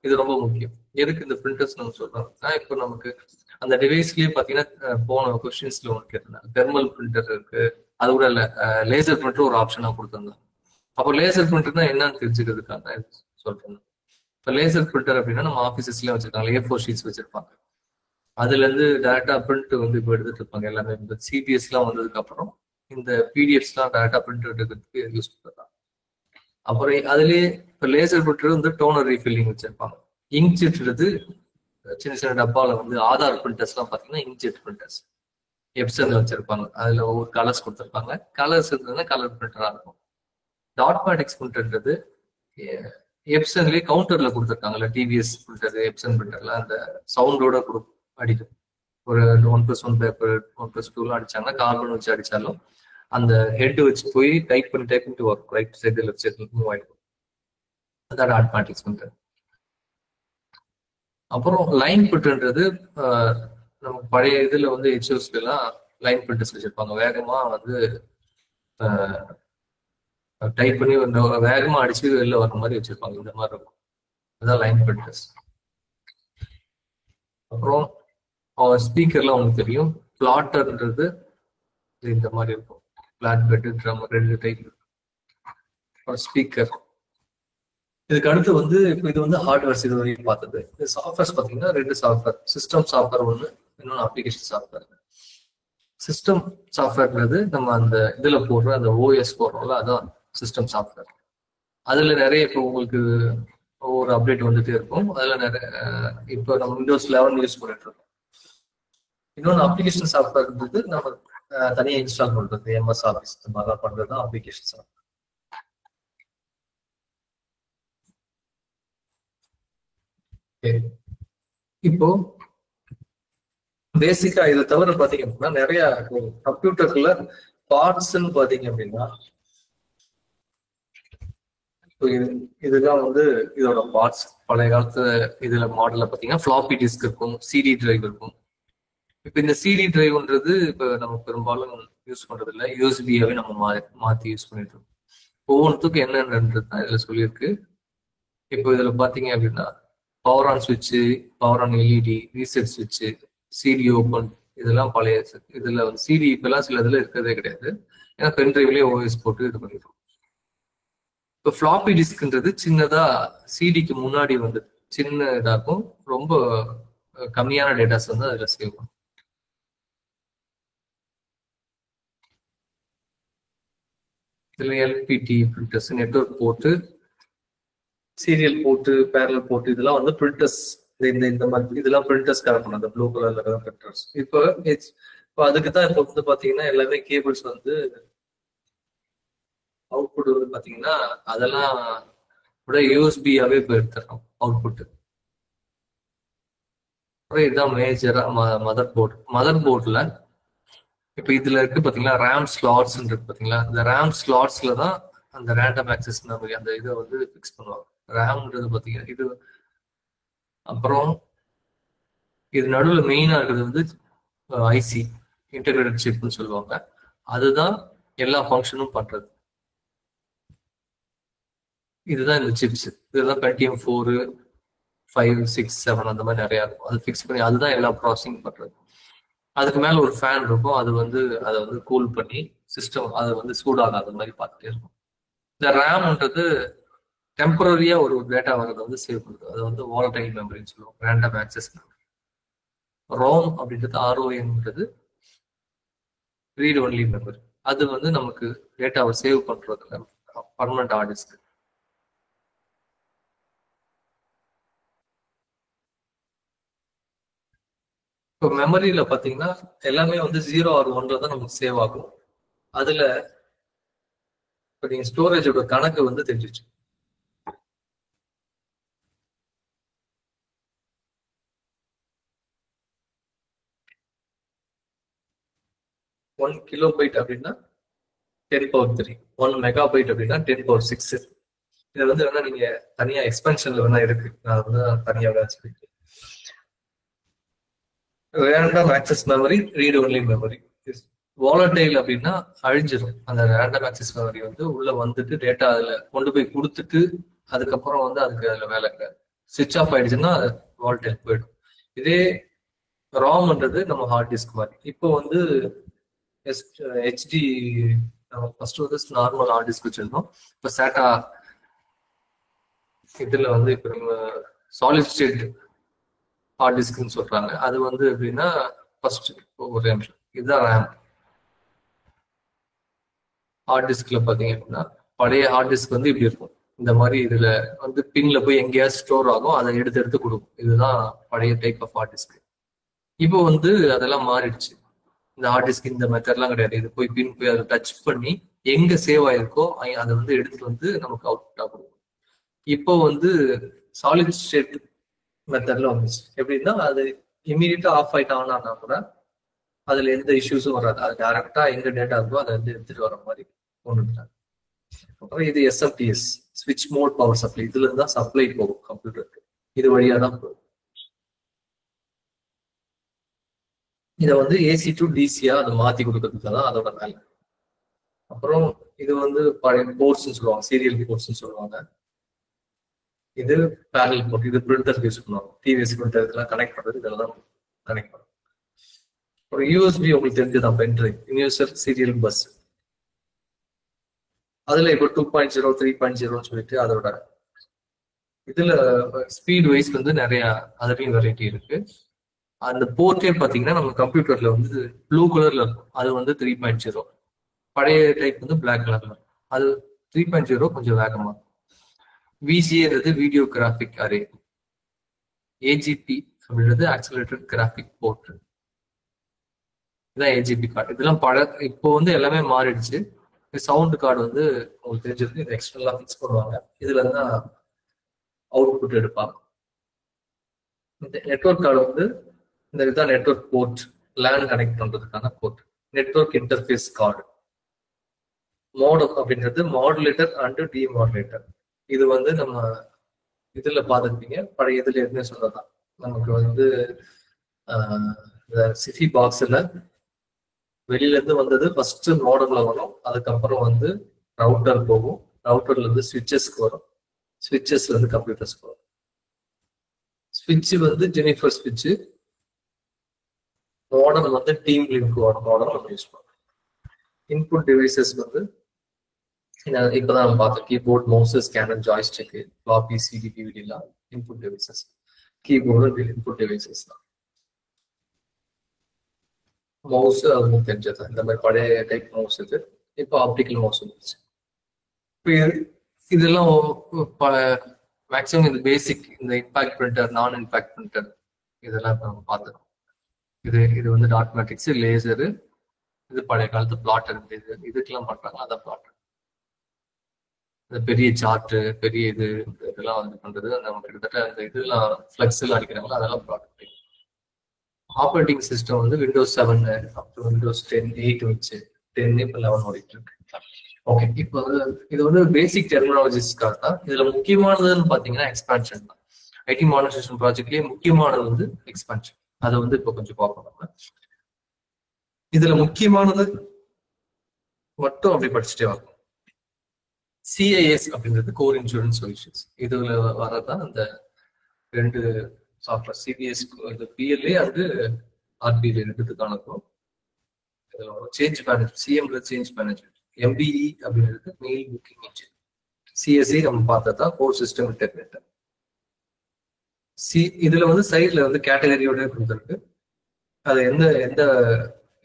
இது ரொம்ப முக்கியம். எதுக்கு இந்த பிரிண்டர்ஸ் நம்ம சொல்றோம்னா, இப்போ நமக்கு அந்த டிவைஸ்லயே பாத்தீங்கன்னா போன கொஸ்டின்ஸ்ல ஒன்று கேட்டிருந்தாங்க, தெர்மல் பிரிண்டர் இருக்கு, அது கூட இல்ல லேசர் பிரிண்டர் ஒரு ஆப்ஷனா கொடுத்துருந்தாங்க. அப்போ லேசர் பிரிண்டர்னா என்னன்னு தெரிஞ்சுக்கிறதுக்காக சொல்றேன். இப்போ லேசர் பிரிண்டர் அப்படின்னா நம்ம ஆஃபீஸஸ்ல வச்சிருக்காங்க, A4 ஷீட்ஸ் வச்சிருப்பாங்க. அதுல இருந்து டைரக்டா பிரிண்ட் வந்து இப்போ எடுத்துட்டு இருப்பாங்க எல்லாமே. இந்த சிபிஎஸ் எல்லாம் வந்ததுக்கு அப்புறம் இந்த பிடிஎஃப்ஸ் எல்லாம் டைரக்டா பிரிண்ட் எடுக்கிறதுக்கு யூஸ் பண்றாங்க. அப்புறம் அதுலயே இப்போ லேசர் பிரிண்டர் வந்து டோனர் ரீஃபில்லிங் வச்சிருப்பாங்க. இங்க்ஜெட்ன்றது சின்ன சின்ன டப்பால வந்து ஆதார் பிரிண்டர்ஸ் எல்லாம் பாத்தீங்கன்னா இங்க்ஜெட் பிரிண்டர்ஸ் எப்சன்ல வச்சிருப்பாங்க. அதுல ஒவ்வொரு கலர்ஸ் கொடுத்துருப்பாங்க. கலர்ஸ் இருந்ததுன்னா கலர் பிரிண்டரா இருக்கும். டாட் மேட்டிக்ஸ் பிரிண்டர்ன்றது எப்சன்லயே கவுண்டர்ல கொடுத்துருக்காங்கல்ல, டிவிஎஸ் பிரிண்டர், எப்சன் பிரிண்டர்ல அந்த சவுண்டோட அடிக்கும். ஒரு 1+1 பேப்பர் 1+2 அடிச்சாங்கன்னா கார்பன் வச்சு அடிச்சாலும் அந்த ஹெட் வச்சு போய் டைப் பண்ணிட்டு work right side left side move ஆயிடும். அதான் டாட் மேட்டிக்ஸ் பிரிண்டர். அப்புறம் லைன் பிரிண்டர்ன்றது நமக்கு பழைய இதுல வந்து ஹெச்ஓஸ்ல எல்லாம் லைன் பிரிண்டர்ஸ் வச்சிருப்பாங்க. வேகமா வந்து டைப் பண்ணி வேகமா அடிச்சு வெளில வர மாதிரி வச்சிருப்பாங்க. இந்த மாதிரி இருக்கும், அதான் லைன் பிரிண்டர்ஸ். அப்புறம் ஸ்பீக்கர்லாம் உங்களுக்கு தெரியும். பிளாட்டர்ன்றது இந்த மாதிரி இருக்கும். Flat bed, drum, 2 type. ஒரு ஸ்பீக்கர். இதுக்கு அடுத்து வந்து இப்போ இது வந்து ஹார்ட்வேர்ஸ் இது வரைக்கும் பார்த்தது. இது சாஃப்ட்வேர்ஸ் பார்த்தீங்கன்னா 2 சாஃப்ட்வேர், சிஸ்டம் சாஃப்ட்வேர் ஒன்று, இன்னொன்று அப்ளிகேஷன் சாஃப்ட்வேர். சிஸ்டம் சாஃப்ட்வேர்ங்கிறது நம்ம அந்த இதில் போடுற அந்த ஓஎஸ் போடுறோம்ல, அதான் சிஸ்டம் சாஃப்ட்வேர். அதில் நிறைய இப்போ உங்களுக்கு ஒவ்வொரு அப்டேட் வந்துட்டே இருக்கும். அதில் நிறைய இப்போ நம்ம விண்டோஸ் 11 யூஸ் பண்ணிட்டு இருக்கோம். இன்னொன்று அப்ளிகேஷன் சாஃப்ட்வேர்ன்றது நம்ம தனியாக இன்ஸ்டால் பண்ணுறது, எம்எஸ் ஆஃபீஸ் இந்த மாதிரிலாம் பண்ணுறது தான் அப்ளிகேஷன் சாஃப்ட்வேர். இப்போ பேசிக்கா இதை தவிர பாத்தீங்க அப்படின்னா நிறைய கம்ப்யூட்டர்ல பார்ட்ஸ்ன்னு பாத்தீங்க அப்படின்னா இதுதான் வந்து இதோட பார்ட்ஸ். பழைய காலத்து இதுல மாடல்ல பாத்தீங்கன்னா ஃபிளாப்பி டிஸ்க் இருக்கும், சிடி டிரைவ் இருக்கும். இப்ப இந்த சிடி டிரைவ்ன்றது இப்ப நம்ம பெரும்பாலும் யூஸ் பண்றது இல்லை, யூஎஸ்பியாவே நம்ம மாத்தி யூஸ் பண்ணிட்டு இருக்கோம். ஒவ்வொன்றுத்துக்கும் என்னென்னது தான் இதுல சொல்லியிருக்கு. இப்போ இதுல பாத்தீங்க அப்படின்னா பவர் ஆன் சுவிட்சு, பவர் ஆன் எல்இடி, ரீசெட் சுவிட்சு, சிடி ஓப்பன், இதெல்லாம் பழைய. இதுல வந்து சிடி இப்பெல்லாம் சில இதுல இருக்கிறதே கிடையாது, ஏன்னா பென் டிரைவ்லயே ஓஎஸ் போட்டு இது பண்ணிடுறோம். இப்போ ஃபிளாப்பி டிஸ்க்ன்றது சின்னதா சிடிக்கு முன்னாடி வந்து சின்ன இதாகும், ரொம்ப கம்மியான டேட்டாஸ் வந்து அதுல சேவ் பண்ணும். இதுல எல்பிடி பிரிண்டர்ஸ், நெட்வொர்க் போட்டு, சீரியல் போட்டு, பேரல் போட்டு, இதெல்லாம் வந்து பிரிண்டர்ஸ். இந்த மாதிரி இதெல்லாம் பிரிண்டர்ஸ் கரெக்ட் பண்ண அந்த ப்ளூ கலர்ல இருக்கிற பிரிண்டர்ஸ். இப்போ அதுக்கு தான் இப்போ வந்து பாத்தீங்கன்னா எல்லாமே கேபிள்ஸ் வந்து அவுட்புட் வந்து பாத்தீங்கன்னா அதெல்லாம் கூட யூஎஸ்பியாவே இப்போ எடுத்துடுறோம் அவுட்புட். அப்புறம் இதுதான் மேஜரா மதர் போர்ட்ல இப்போ இதுல இருக்கு பாத்தீங்களா ரேம் ஸ்லாட்ஸ் இருக்கு பாத்தீங்களா. இந்த ரேம் ஸ்லாட்ஸ்ல தான் அந்த ரேண்டம் ஆக்சஸ் மெமரி அந்த இதை வந்து ஃபிக்ஸ் பண்ணுவாங்க. ரேம்ன்றது பாத்தீங்கன்னா இது. அப்புறம் இது நடுவில் மெயினா இருக்கிறது வந்து ஐசி, இன்டெகிரேட்டட் சிப்னு சொல்லுவாங்க. அதுதான் எல்லா ஃபங்க்ஷனும் பண்றது. இதுதான் இந்த சிப்ஸ். இதுதான் Pentium 4, 5, 6, 7 அந்த மாதிரி நிறைய இருக்கும். அது ஃபிக்ஸ் பண்ணி அதுதான் எல்லா ப்ராசஸிங் பண்றது. அதுக்கு மேல ஒரு ஃபேன் இருக்கும், அது வந்து அதை வந்து கூல் பண்ணி சிஸ்டம் அதை வந்து சூடாகாத மாதிரி பார்த்துட்டே இருக்கும். இந்த ரேம்ன்றது டெம்பரரியா ஒரு டேட்டா வரதை வந்து சேவ் பண்ணுது. அது வந்து வாலடைல் மெமரின்னு சொல்லுவோம், ரேண்டம் ஆக்சஸ் மெமரி. ரோம் அப்படின்றது ஆர்ஓஎன்றது ரீட் ஒன்லி மெமரி. அது வந்து நமக்கு டேட்டாவை சேவ் பண்றதுல பர்மனன்ட் ஹார்ட் டிஸ்க். இப்போ மெமரியில பாத்தீங்கன்னா எல்லாமே வந்து 0 or 1 தான் நமக்கு சேவ் ஆகும். அதுல இப்போ நீங்க ஸ்டோரேஜோட கணக்கு வந்து தெரிஞ்சிச்சு. ஒன் கிலோபைட் அப்படின்னா 10^3, 1 மெகாபைட் அப்படின்னா 10^6. இதை வந்து வேணா நீங்க தனியா எக்ஸ்பென்ஷன்ல வேணா இருக்கு, நான் வந்து தனியாக சொல்லிட்டு. Random access memory, read only memory. Volatile அப்படின்னா அழிஞ்சிடும். அந்த ரேண்டம் ஆக்சஸ் மெமரி வந்து உள்ள வந்துட்டு டேட்டா அதுல கொண்டு போய் கொடுத்துட்டு அதுக்கப்புறம் வந்து அதுக்கு அதுல வேலை சுவிட்ச் ஆஃப் ஆயிடுச்சுன்னா வாலடைல் போயிடும். இதே ராம்ன்றது நம்ம ஹார்ட் டிஸ்க் மாதிரி. இப்போ வந்து ஹெச்டி ஃபர்ஸ்ட் வந்து நார்மல் ஹார்ட் டிஸ்க் வச்சிருந்தோம். இப்போ சேட்டா இதுல வந்து இப்போ நம்ம சாலிட் ஸ்டேட் ஹார்ட் டிஸ்க்னு சொல்றாங்க. அது வந்து எப்படின்னா ஃபர்ஸ்ட் ஒரு நிமிஷம், இதுதான் ரேம். ஹார்ட் டிஸ்க்ல பாத்தீங்க அப்படின்னா பழைய ஹார்ட் டிஸ்க் வந்து இப்படி இருக்கும். இந்த மாதிரி இதுல வந்து பின்ல போய் எங்கேயாவது ஸ்டோர் ஆகும், அதை எடுத்து எடுத்து கொடுக்கும். இதுதான் பழைய டைப் ஆஃப் ஹார்ட் டிஸ்க். இப்போ வந்து அதெல்லாம் மாறிடுச்சு. இந்த ஹார்ட் டிஸ்க் இந்த மெத்தட்லாம் கிடையாது. இது போய் பின் போய் அதை டச் பண்ணி எங்க சேவ் ஆயிருக்கோ அதை வந்து எடுத்துட்டு வந்து நமக்கு அவுட்புட்டா கொடுக்கும். இப்போ வந்து சாலிட் ஸ்டேட் மெத்தட்ல வந்துச்சு. எப்படின்னா அது இமீடியட்டா ஆஃப் ஆயிட்டாங்கன்னா கூட அதுல எந்த இஷ்யூஸும் வராது. அது டைரக்டா எங்க டேட்டா இருக்கோ அதை வந்து எடுத்துட்டு வர மாதிரி கொண்டு வந்துட்டாங்க. அப்புறம் இது எஸ்எம்டிஎஸ், ஸ்விட்ச் மோட் பவர் சப்ளை. இதுல இருந்து தான் சப்ளை போகும் கம்ப்யூட்டருக்கு, இது வழியா தான் போகும். இதை வந்து ஏசி டு டிசியா அதை மாத்தி கொடுக்கறதுக்கு தான் அதோட வேலை. அப்புறம் இது வந்து பழைய போர்ட்ஸ்ன்னு சொல்லுவாங்க, சீரியல் போர்ட்ஸ்ன்னு சொல்லுவாங்க. இது பேரல் போர்ட், இது பிரிண்டர் யூஸ் பண்ணுவாங்க. டிவிஎஸ் பிரிண்டர் இதெல்லாம் கனெக்ட் பண்றது இதெல்லாம் கனெக்ட் பண்ணுவாங்க. ஒரு யூஎஸ்பி உங்களுக்கு தெரிஞ்சுதான், pen drive, universal serial bus. அதுல இப்போ 2.0 3.0 சொல்லிட்டு அதோட இதுல ஸ்பீட் வைஸ் வந்து நிறைய அதுலயும் வெரைட்டி இருக்கு. அந்த போர்ட்டே பாத்தீங்கன்னா நம்ம கம்ப்யூட்டர்ல வந்து ப்ளூ கலர்ல இருக்கும், அது வந்து 3.0. பழைய டைப் வந்து பிளாக் கலர்ல இருக்கும், அது 3.0 கொஞ்சம் வேகமா. விஜிஏன்றது வீடியோ கிராஃபிக் அரே, ஏஜிபி அப்படின்றது ஆக்சிலரேட்டட் கிராஃபிக் போர்ட், இதான் ஏஜிபி கார்டு. இதெல்லாம் இப்போ வந்து எல்லாமே மாறிடுச்சு. சவுண்ட் கார்டு வந்து உங்களுக்கு தெரிஞ்சிருக்கு, இது எக்ஸ்டர்னலா ஃபிக்ஸ் பண்ணுவாங்க, இதுல தான் அவுட்புட் எடுப்பாங்க. இந்த நெட்வொர்க் கார்டு வந்து இந்த இதுதான் நெட்வொர்க் போர்ட், லேன் கனெக்ட் பண்றதுக்கான port. Network interface card. Modem அப்படின்றது மாடுலேட்டர் அண்ட் டிமாடுலேட்டர். இது வந்து நம்ம இதுல பார்த்துருப்பீங்க, பழைய இதுல எதுவுமே சொல்லலாம். நமக்கு வந்து இந்த சிஃபி பாக்ஸ்ல வெளியில இருந்து வந்தது ஃபர்ஸ்ட் மாடம்ல வரும், அதுக்கப்புறம் வந்து ரவுட்டர் போகும், ரவுட்டர்ல இருந்து ஸ்விட்சஸ்க்கு வரும், ஸ்விட்சஸ்ல இருந்து கம்ப்யூட்டர்ஸ்க்கு வரும். ஸ்விட்ச் வந்து ஜெனிஃபர் ஸ்விட்ச், மாடல் வந்து டீம் லிங்க் மாடல் நம்ம யூஸ் பண்ணுறோம். இன்புட் டிவைசஸ் வந்து இப்பதான் நம்ம பார்த்தோம், keyboard, mouse, scanner, joystick, floppy, CD, DVD எல்லாம் input devices. Keyboard input devices தான். மவுஸ் அது தெரிஞ்சது, இந்த மாதிரி பழைய டைப் மவுஸ் இது. இப்போ ஆப்டிக்கல் மவுஸ் வந்துருச்சு. இப்போ இதெல்லாம் மேக்ஸிமம் இது பேசிக், இந்த இம்பாக்ட் பிரிண்டர், நான் இம்பாக்ட் பிரிண்டர் இதெல்லாம் நம்ம பார்த்துக்கோம். இது வந்து டாட் மேட்ரிக்ஸ், லேசரு, இது பழைய காலத்து பிளாட்டர், இதுக்கெல்லாம் பண்றாங்க, அதான் பிளாட்டர். இந்த பெரிய சார்ட்டு, பெரிய இதெல்லாம் வந்து பண்றது, நம்ம கிட்டத்தட்ட அந்த இதெல்லாம் ஃபிளக்ஸ் எல்லாம் அடிக்கிறாங்களோ அதெல்லாம் பிளாட்டர். ஆப்ரேட்டிங் சிஸ்டம் வந்து விண்டோஸ் 7 அப்புறம் விண்டோஸ் 10, 8 வச்சு 10 இப்போ 11 ஓடிட்டு இருக்கு. ஓகே, இப்போ இது வந்து பேசிக் டெர்மினாலஜிஸ்க்காக தான். இதுல முக்கியமானதுன்னு பாத்தீங்கன்னா எக்ஸ்பான்ஷன் தான். ஐடி மாடர்னைசேஷன் ப்ராஜெக்ட்லயே முக்கியமானது வந்து எக்ஸ்பான்ஷன். அதை வந்து இப்போ கொஞ்சம் பார்ப்போம். இதுல முக்கியமானது மட்டும் அப்படி படிச்சுட்டே வரும். சிஐஎஸ் அப்படின்றது கோர் இன்சூரன்ஸ் சொல்யூஷன்ஸ். இதுல வரதான் அந்த ரெண்டு software, CBS PLA and RPL ரெண்டுத்துக்கான சேஞ்ச் மேனேஜ்மெண்ட், சிஎம்ல சேஞ்ச் மேனேஜ்மெண்ட், எம்பிஇ அப்படின்றது மெயில் புக்கிங் இன்ஜின். சிஎஸ்சி நம்ம பார்த்தா கோர் சிஸ்டம் இன்டெகிரேட்டர். இதுல வந்து சைட்ல வந்து கேட்டகரியோட கொடுத்துருக்கு, அது எந்த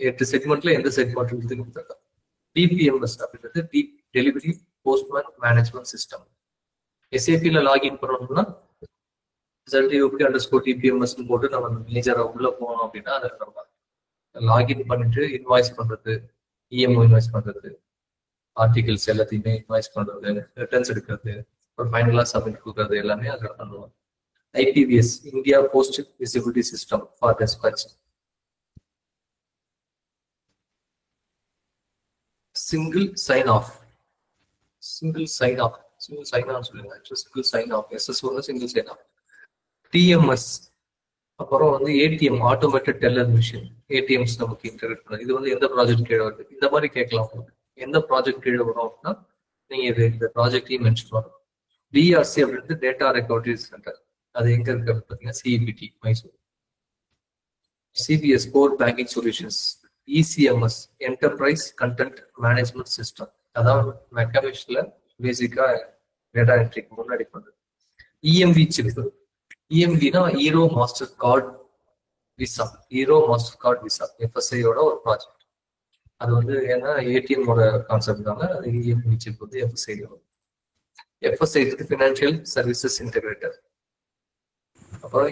8 செக்மெண்ட்ல எந்த செக்மெண்ட் கொடுத்துருக்காங்க. டிபிஎம்எஸ் அப்படின்றது deep delivery postman management system. எஸ்ஏபில லாகின் பண்ணணும்னா TPMS போட்டு நம்ம மேஜரா உள்ள போனோம் அப்படின்னா அதை நம்ம லாகின் பண்ணிட்டு இன்வாய்ஸ் பண்றது, இஎம்ஓ இன்வாய்ஸ் பண்றது, ஆர்டிகல்ஸ் எல்லாத்தையுமே இன்வாய்ஸ் பண்றது, ரிட்டர்ன்ஸ் எடுக்கிறது, ஒரு ஃபைனலா சப்மிட் கொடுக்கறது எல்லாமே அதில் பண்ணுவோம். IPVS, India post visibility system for dispatch. Single sign off சொல்லுங்க, single sign off, SSO single sign off. DMS, அப்புறம் வந்து ATM, automated teller machine, ATMs நமக்கு இன்டெகிரேட் பண்ணுறது. இது வந்து எந்த ப்ராஜெக்ட் கீழே வருது, இந்த மாதிரி கேட்கலாம். எந்த ப்ராஜெக்ட் கீழே வரும் அப்படின்னா நீங்க இந்த ப்ராஜெக்டையும் மென்ஷன் பண்ணணும். டிஆர்சி அப்படின்றது டேட்டா ரெக்கவரி சென்டர், அது எங்க இருக்கு அப்படின்னு பார்த்தீங்கன்னா CBD, Mysore. CBS core banking solutions. ECMS enterprise content management system, அதாவது மெக்கானிக்ஸ்ல பேசிக்கா டேட்டா என்ட்ரிக்கு முன்னாடி பண்றது. இஎம்வி சிப், இஎம்வினா ஹீரோ மாஸ்டர் கார்டு விசா, எஃப்எஸ்ஐயோட ஒரு ப்ராஜெக்ட். அது வந்து ஏன்னா ஏடிஎம்மோட கான்செப்ட் தாங்க, அது இஎம்வி சிப் வந்து FSI. FSI financial services integrator. அப்புறம்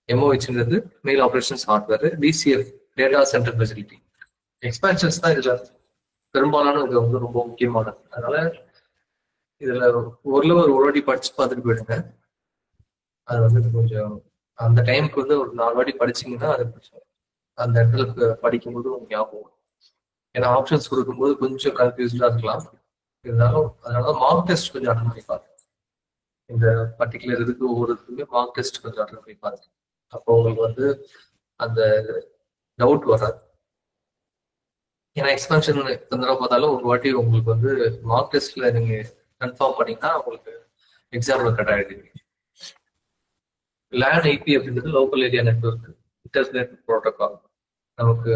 எம்ஓஹெச்ன்றது mail operations hardware. DCF data centre facility. Expansions தான் இதுல பெரும்பாலான இது வந்து ரொம்ப முக்கியமானது. அதனால இதுல ஒரு வாட்டி படிச்சு பார்த்துட்டு போயிடுங்க. அது வந்து கொஞ்சம் அந்த டைமுக்கு வந்து ஒரு 4 வாட்டி படிச்சிங்கன்னா அது அந்த இடத்துல படிக்கும்போது உங்களுக்கு ஞாபகம். ஏன்னா ஆப்ஷன்ஸ் கொடுக்கும்போது கொஞ்சம் கன்ஃபியூஸ்டா இருக்கலாம். இருந்தாலும் அதனால மார்க் டெஸ்ட் கொஞ்சம் அட்டன் பண்ணி பாருங்க. இந்த பர்டிகுலர் இதுக்கு ஒவ்வொருத்துக்குமே மார்க் டெஸ்ட் கொஞ்சம் அட்டன் பண்ணி பாருங்க. அப்போ உங்களுக்கு வந்து அந்த டவுட் வராது. ஏன்னா எக்ஸ்பான்ஷன் எத்தனை தடவை பார்த்தாலும் ஒரு வாட்டி உங்களுக்கு வந்து மார்க் டெஸ்ட்ல நீங்க கன்ஃபார்ம் பண்ணீங்கன்னா உங்களுக்கு எக்ஸாம்ல கட் ஆயிடுவீங்க. லேன் ஐபி அப்படின்றது local area network internet protocol. நமக்கு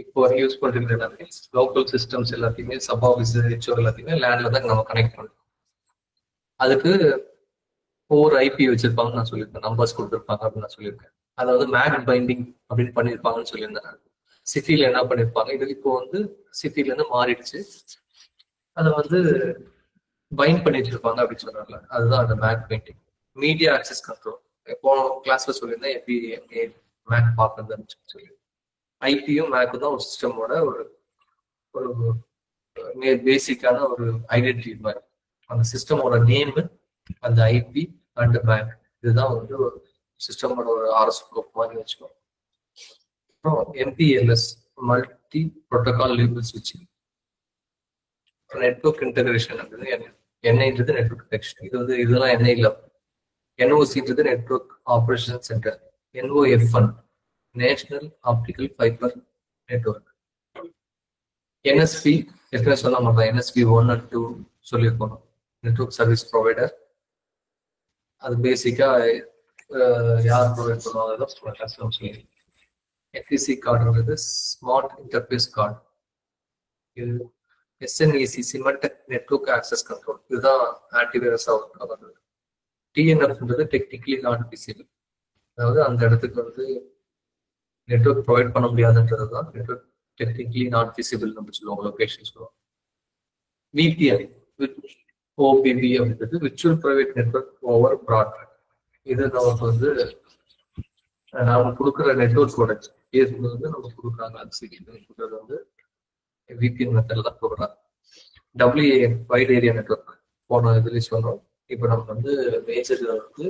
இப்போ யூஸ் பண்றது எல்லாத்தையும் லோக்கல் சிஸ்டம்ஸ் எல்லாத்தையுமே சப் ஆஃபீஸ் ஹெச்ஓ எல்லாத்தையுமே லேண்ட்ல தான் நம்ம கனெக்ட் பண்ணுறோம். அதுக்கு ஒவ்வொரு ஐபி வச்சிருப்பாங்கன்னு நான் சொல்லியிருக்கேன், நம்பர்ஸ் கொடுத்துருப்பாங்க அப்படின்னு நான் சொல்லியிருக்கேன். அதாவது மேக் பைண்டிங் அப்படின்னு பண்ணியிருப்பாங்கன்னு சொல்லியிருந்தேன். சிட்டில என்ன பண்ணியிருப்பாங்க, இது இப்போ வந்து சிட்டில இருந்து மாறிடுச்சு, அதை வந்து பைண்ட் பண்ணி வச்சிருப்பாங்க அப்படின்னு சொல்றாங்க. அதுதான் அந்த MAC binding. Media access control போன கிளாஸ்ல சொல்லியிருந்தேன், எப்படி மேக் பார்க்கறதுன்னு சொல்லி. ஐபியும் மேக்கும் தான் ஒரு சிஸ்டமோட ஒரு பேசிக்கான ஒரு ஐடென்டிட்டி மாதிரி. அந்த சிஸ்டமோட நேம், அந்த ஐபி அண்ட் மேக், இதுதான் வந்து ஒரு சிஸ்டமோட ஒரு ஆர்எஸ் குரூப் மாதிரி வச்சுக்கோம். அப்புறம் எம்பிஎல்எஸ், மல்டி புரோட்டோகால் லேபிள் ஸ்விட்சிங். நெட்வொர்க் இன்டகிரேஷன் அப்படின்றது என்ஐன்றது நெட்வொர்க் கனெக்ஷன். இது வந்து இதெல்லாம் என்ஐ இல்லை. என்ஓசின்றது network operation centre. NOFN national optical fibre network. NSP ஏற்கனவே சொல்ல மாட்டோம், என்எஸ்பி 1 and 2 சொல்லியிருக்கோம், நெட்வொர்க் சர்வீஸ் ப்ரொவைடர். அது பேசிக்கா யார் ப்ரொவைட் பண்ணுவாங்க. எஃப்இசி கார்டுன்றது ஸ்மார்ட் இன்டர்ஃபேஸ் கார்டு. இது SNEC Symantec network access control, இதுதான் ஆன்டிவைரஸ் ஆகுது. டிஎன்எஃப்ன்றது டெக்னிக்கலி நாட் விசிபிள், அதாவது அந்த இடத்துக்கு வந்து நெட்வொர்க் ப்ரொவைட் பண்ண முடியாதுன்றது தான் நெட்வொர்க் டெக்னிக்கலி நாட் விசிபிள் நம்ம சொல்லுவாங்க, லொகேஷன் சொல்லுவாங்க. விபிஐ ஓபிபி அப்படின்றது virtual private network over broadband. இது நமக்கு வந்து நாம கொடுக்குற நெட்வொர்க்கோட வந்து நம்ம கொடுக்குறாங்க. அது வந்து விபிஎன் மெத்தட்ல தான் கொடுக்குறாங்க. டபிள்யூஏஎன் வைட் ஏரியா நெட்வொர்க் போன இதுல சொன்னோம். இப்போ நம்ம வந்து மேஜர் வந்து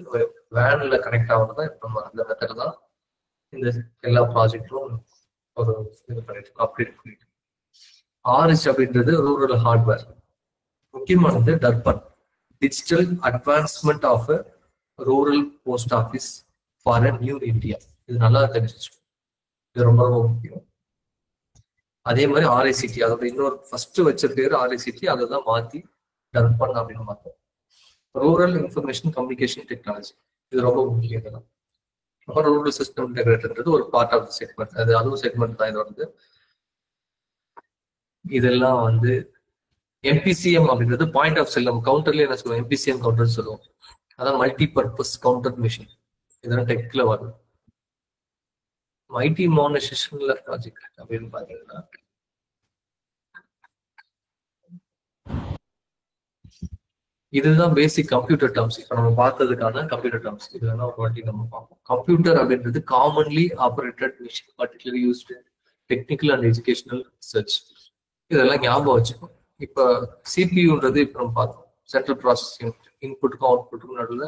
வேன்ல கனெக்ட் ஆகணும் தான். இப்போ நம்ம அந்த மெத்தட் தான் இந்த எல்லா ப்ராஜெக்டும் ஒரு இது பண்ணிட்டு அப்டேட் பண்ணிட்டு. ஆர்எச் அப்படின்றது ரூரல் ஹார்ட்வேர். முக்கியமானது Darpan, digital advancement of rural post office for a new India. இது நல்லா தெரிஞ்சு, இது ரொம்ப ரொம்ப முக்கியம். அதே மாதிரி ஆர்ஐசிடி, அதோட இன்னொரு ஃபர்ஸ்ட் வச்ச பேர் ஆர்ஐசிடி, அதை தான் மாற்றி டர்பன் அப்படின்னு மாற்றோம். ரூரல் இன்ஃபர்மேஷன் கம்யூனிகேஷன் டெக்னாலஜி, இது ரொம்ப முக்கியம். இதெல்லாம் அப்புறம் ரூரல் சிஸ்டம் இன்டெகிரேட்டர்ன்றது ஒரு பார்ட் ஆஃப் த செக்மெண்ட், அதுவும் செக்மெண்ட் தான். இது வந்து இதெல்லாம் வந்து எம்பிசிஎம் அப்படின்றது பாயிண்ட் ஆஃப் சேல். நம்ம கவுண்டர்ல என்ன சொல்லுவோம், எம்பிசிஎம் கவுண்டர் சொல்லுவோம். அதான் மல்டி பர்பஸ் கவுண்டர் மிஷின். இதெல்லாம் டெக்ல வரும். ஐடி மாடர்னைசேஷன்ல ப்ராஜெக்ட் அப்படின்னு பாத்தீங்கன்னா இதுதான் பேசிக் கம்ப்யூட்டர் டர்ம்ஸ். இப்போ நம்ம பார்த்ததுக்கான கம்ப்யூட்டர் டர்ம்ஸ் இது வேணா ஒரு வாட்டி நம்ம பார்ப்போம். கம்ப்யூட்டர் அப்படின்றது commonly operated machine, particularly used technical and educational research. இதெல்லாம் ஞாபகம் வச்சுக்கணும். இப்போ சிபியூன்றது இப்போ நம்ம பார்த்தோம், சென்ட்ரல் ப்ராசஸிங், இன்புட்டுக்கும் அவுட்புட்டுக்கும் நடுவில்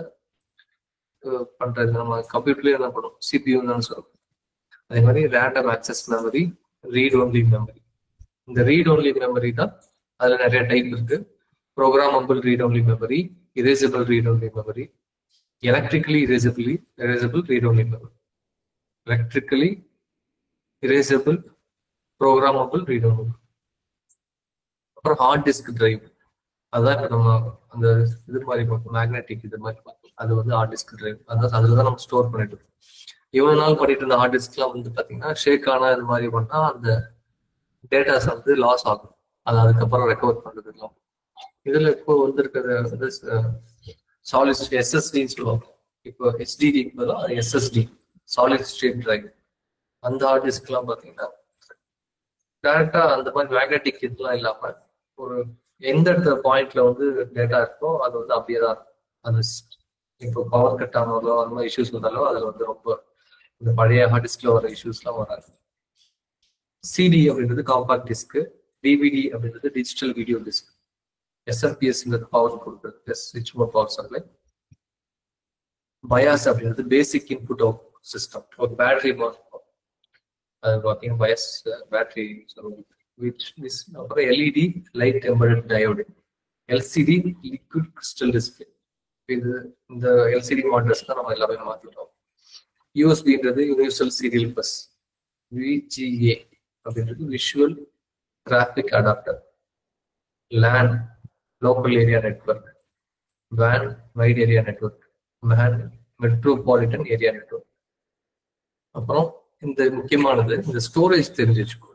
பண்றது. நம்ம கம்ப்யூட்டர்லேயே என்ன பண்ணுவோம், சிபியூன்னு சொல்லுவோம். அதே மாதிரி random access memory, read only memory. இந்த ரீட் ஒன்லி மெமரி தான் அதில் நிறைய டைப் இருக்கு. Programmable read only memory, erasable read only memory, electrically erasable read only memory, electrically erasable programmable read only. அப்புறம் ஹார்ட் டிஸ்க் டிரைவ், அதான் இப்போ நம்ம அந்த இது மாதிரி பார்த்தோம், மேக்னெட்டிக் இது மாதிரி பார்த்தோம். அது வந்து ஹார்ட் டிஸ்க் டிரைவ், அதான் அதில் தான் நம்ம ஸ்டோர் பண்ணிட்டு இருக்கோம். இவ்வளவு நாள் பண்ணிட்டு இருந்த ஹார்ட் டிஸ்க்லாம் வந்து பார்த்தீங்கன்னா ஷேக் ஆனா இது மாதிரி பண்ணா அந்த டேட்டாஸ் வந்து லாஸ் ஆகும். அது அதுக்கப்புறம் ரெக்கவர் பண்றதுலாம். இதுல இப்போ வந்திருக்கிறது வந்து சாலிட் எஸ்எஸ்டின்னு சொல்லுவாங்க. இப்போ HDD SSD, solid state drive. அந்த ஹார்ட் டிஸ்க்லாம் பார்த்தீங்கன்னா டேரக்டா அந்த மாதிரி மேக்னெட்டிக் இதெல்லாம் இல்லாம ஒரு எந்த பாயிண்ட்ல வந்து டேட்டா இருக்கோ அது வந்து அப்படியே தான் இருக்கும். அது இப்போ பவர் கட் ஆனாலோ அந்த மாதிரி இஷ்யூஸ் வந்தாலோ அதுல வந்து ரொம்ப இந்த பழைய ஹார்ட் டிஸ்க்ல வர இஷ்யூஸ்லாம் வராது. சிடி அப்படின்றது காம்பாக்ட் டிஸ்க், டிவிடி அப்படின்றது டிஜிட்டல் வீடியோ டிஸ்க், எஸ்எம்பிஎஸ்ன்றது பவர் கொடுக்குறது, ஸ்விட்ச் மோட் பவர் சப்ளை. பயாஸ் அப்படின்றது பேசிக் இன்புட் அவுட் சிஸ்டம், ஒரு பேட்டரி அது பார்த்தீங்கன்னா பயாஸ் பேட்டரி சொல்லுவாங்க. அப்புறம் LED light embedded diode, LCD liquid crystal display. இது இந்த எல்சிடி மாடல்ஸ் தான் நம்ம எல்லாமே மாற்றிட்டோம். யூஎஸ்பின்றது யூனிவர்சல் சீரியல் பஸ், விஜிஏ அப்படின்றது visual graphic adapter, LAN local area network, வேன் wide area network, MAN metropolitan area network. அப்புறம் இந்த முக்கியமானது, இந்த ஸ்டோரேஜ் தெரிஞ்சு வச்சுக்கோ.